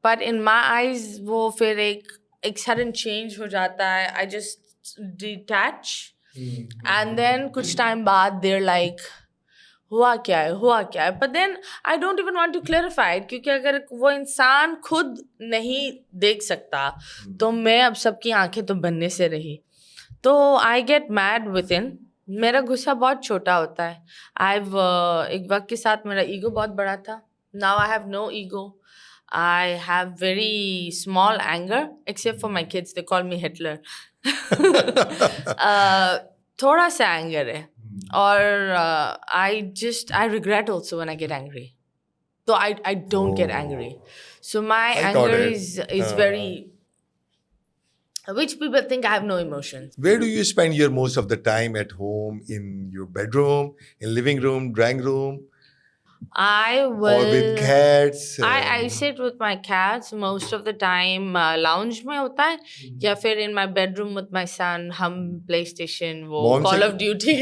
But in my eyes वो फिर एक sudden change हो जाता है, I just detach and then कुछ time बाद they're like हुआ क्या है, but then I don't even want to clarify it, क्योंकि अगर वो इंसान खुद नहीं देख सकता तो मैं अब सबकी आंखें तो बनने से रही, तो I get mad within. मेरा गुस्सा बहुत छोटा होता है. एक वक्त के साथ मेरा ईगो बहुत बड़ा था. Now I have no ego. I have very small anger, except for my kids. They call me Hitler. थोड़ा सा एंगर है और I regret also when I get angry. So I don't get angry. So my I got anger it. is very, which people think I have no emotions. Where do you spend your most of the time at home? In your bedroom, in living room, drawing room, I will. or with cats? I sit with my cats most of the time. Lounge में होता है या फिर in my bedroom with my son. हम PlayStation वो Mom Call से- of Duty.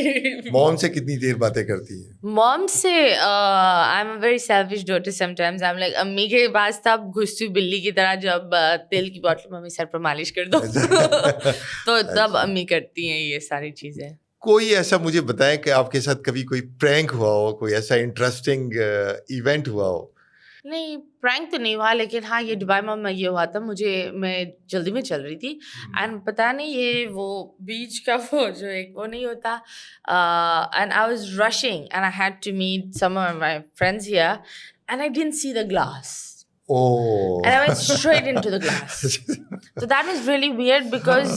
Mom से कितनी देर बातें करती है? Mom से I'm a very selfish daughter sometimes. I'm like अम्मी के पास तब घुसती हूँ बिल्ली की तरह जब तेल की बोतल मम्मी सर पर मालिश कर दो तो तब अम्मी करती हैं ये सारी चीजें. कोई ऐसा मुझे बताएं कि आपके साथ कभी कोई प्रैंक हुआ हो, कोई ऐसा इंटरेस्टिंग इवेंट हुआ हो? नहीं प्रैंक तो नहीं हुआ, लेकिन हाँ ये दुबई में ये हुआ था, मैं जल्दी में चल रही थी एंड पता नहीं ये वो बीच का वो जो एक वो नहीं होता and I was rushing and I had to meet some of my friends here and I didn't see the glass Oh. and I went straight into the glass. So that was really weird because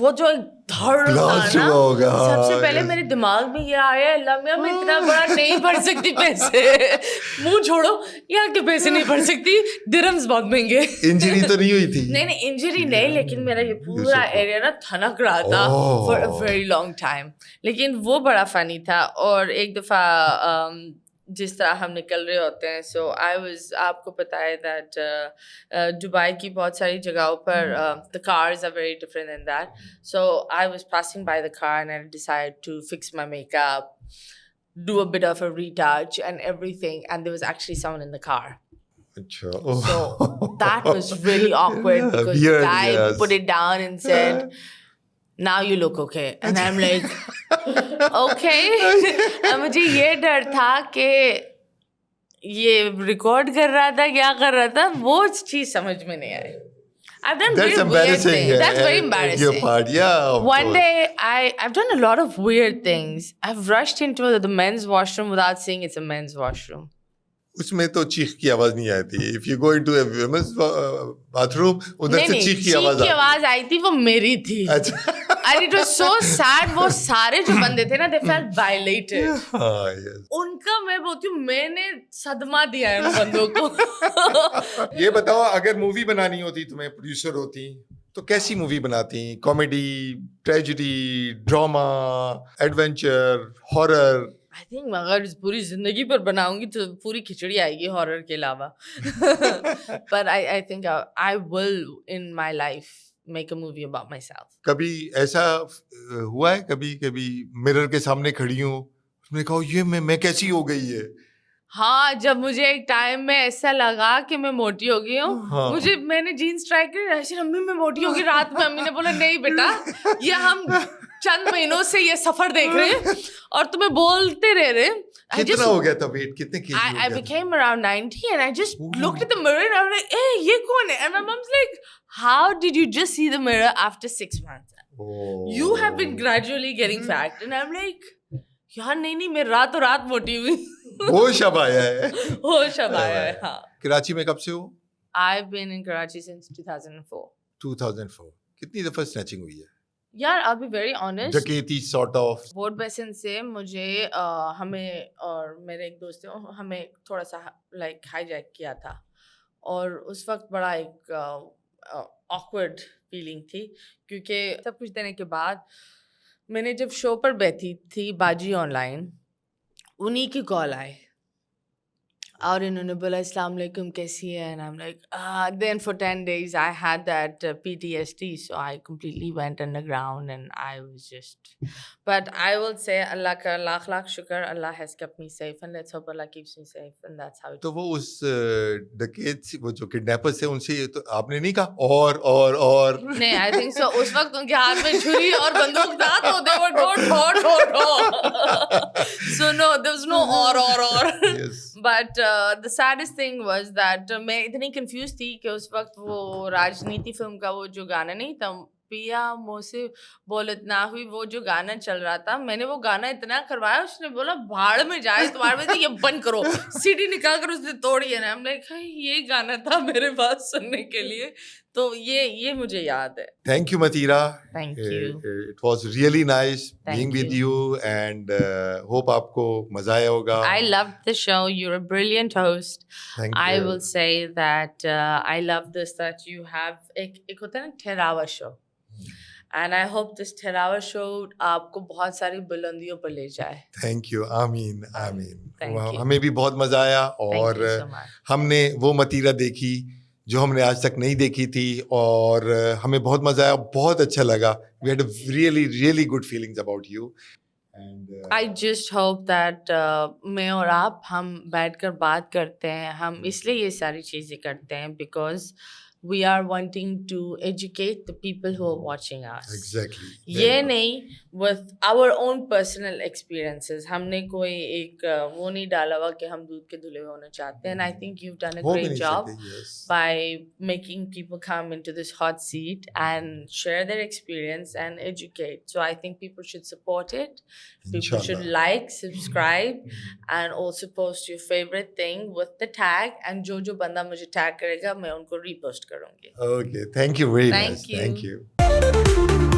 वो जो धड़ Glass था ना, हुआ होगा, हाँ, सबसे पहले yes. मेरे दिमाग में ये आया, लम्या मैं इतना बड़ा नहीं भर सकती पैसे, मुंह छोड़ो यहाँ के पैसे नहीं भर सकती, दिरहम्स बहुत महंगे. इंजरी तो नहीं हुई थी? नहीं इंजरी नहीं, लेकिन मेरा ये पूरा एरिया ना थनक रहा था for a very long time. लेकिन वो बड़ा फनी था. और एक दफ़ा जिस तरह हम निकल रहे होते हैं, सो आपको पता है दैट दुबई की बहुत सारी जगहों पर the cars are very different than that. So I was passing by the car and I decided to fix my makeup, do a bit of a retouch and everything, and there was actually someone in the car. अच्छा. So that was really awkward because Weird, the guy yes. put it down and said, now you look okay. And I'm like, okay. और मुझे ये डर था कि ये record कर रहा था, क्या कर रहा था, वो चीज समझ में नहीं आई. I've done That's very weird embarrassing. things. That's very Your embarrassing. part, yeah. of One course. day, I've done a lot of weird things. I've rushed into the men's washroom without saying it's a men's washroom. उसमें तो चीख की आवाज नहीं आती. If you go into a women's bathroom, उधर से चीख की आवाज आई थी, वो मेरी थी. अच्छा. And it was so sad. वो सारे जो बंदे थे ना, they felt violated. हाँ, yes. उनका मैं बोलती हूँ मैंने सदमा दिया है उन बंदों को. ये बताओ, अगर मूवी बनानी होती, तुम्हें प्रोड्यूसर होती, तो कैसी मूवी बनाती? Comedy, tragedy, drama, adventure, horror? I think अगर इस पूरी जिंदगी पर बनाऊंगी तो पूरी खिचड़ी आएगी हॉरर के अलावा. But I think I will in my life make a movie about myself. कभी ऐसा हुआ है, कभी मिरर के सामने खड़ी हूँ, उसने कहा ये मैं कैसी हो गई है? हाँ, जब मुझे एक टाइम में ऐसा लगा कि मैं मोटी हो गई हूँ, हाँ. मैंने जीन्स ट्राई करी, ऐसे अम्मी मैं मोटी हो गई. रात में अम्मी ने बोला नहीं बेटा, ये हम चंद महीनों से ये सफर देख रहे हैं और तुम्हें बोलते रह रहे. कितना हो गया था वेट? कितने केजी हो I गया था? became around 90 and I just looked at the mirror and I was like, hey, ये कौन है? And my mom's like, how did you just see the mirror after 6 months? Oh. You have been gradually getting fat. And I'm like, यार नहीं मैं रातों रात मोटी हुई. होश अब आया है. होश अब आया है, हाँ. कराची में कब से हो? I've been in Karachi since 2004. 2004. कितनी दफा स्नैचिंग हुई है? यार I'll be very honest. डकैती sort of. वोट बेसन से मुझे हमें और मेरे एक दोस्त थे, हमें थोड़ा सा लाइक हाईजैक किया था और उस वक्त बड़ा एक ऑकवर्ड फीलिंग थी क्योंकि सब कुछ देने के बाद मैंने जब शो पर बैठी थी बाजी ऑनलाइन, उन्हीं की कॉल आए और इन्होंने बोला अस्सलाम वालेकुम कैसी है, and I'm like then for 10 days I had that PTSD, so I completely went underground and I was just, but I will say Allah ka lakh lakh shukr, Allah has kept me safe and let's hope Allah keeps me safe and that's how it तो वो उस डकैत से वो जो kidnapper से उनसे तो आपने नहीं कहा और नहीं, I think so उस वक्त उनके हाथ में छुरी और बंदूक था तो they were ठो so no there was no or yes. but the saddest thing was that मैं इतनी confused थी कि उस वक्त वो राजनीति फिल्म का वो जो गाना नहीं था पिया मुझसे बोल इतना हुई, वो जो गाना चल रहा था मैंने वो गाना इतना करवाया, उसने बोला भाड़ में जाए तुम्हारे में ये बंद करो, सीडी निकाल कर उसने तोड़ी है ना. हम लाइक ये गाना था मेरे पास सुनने के लिए, तो ये मुझे याद है. Thank you Matira. Thank you. It was really nice being Thank with you and hope आपको मजा आया होगा. I loved the show. You're a brilliant host. Thank I you. will say that I love this that you have एक होता है ना ठहरावा show. And I hope this ठहरावा show आपको बहुत सारी बुलंदियों पर ले जाए. Thank you. आमीन. Thank you. हमें भी बहुत मजा आया और Thank you so much. हमने वो मतीरा देखी जो हमने आज तक नहीं देखी थी और हमें बहुत मजा आया, बहुत अच्छा लगा. We had a really good feelings about you. And I just hope that मैं और आप हम बैठकर बात करते हैं, हम इसलिए ये सारी चीज़ें करते हैं because we are wanting to educate the people who are watching us. exactly. ये नहीं with our own personal experiences. हमने कोई एक वो नहीं डाला हुआ कि हम दूध के धुले हुए होना चाहते हैं. And I think you've done a हो भी great नहीं job सकते, yes. by making people come into this hot seat and share their experience and educate. So I think people should support it. People should Inshallah. like, subscribe, and also post your favorite thing with the tag. And जो बंदा मुझे tag करेगा मैं उनको repost करूँगी. Okay, thank you very Thank much. you. Thank you.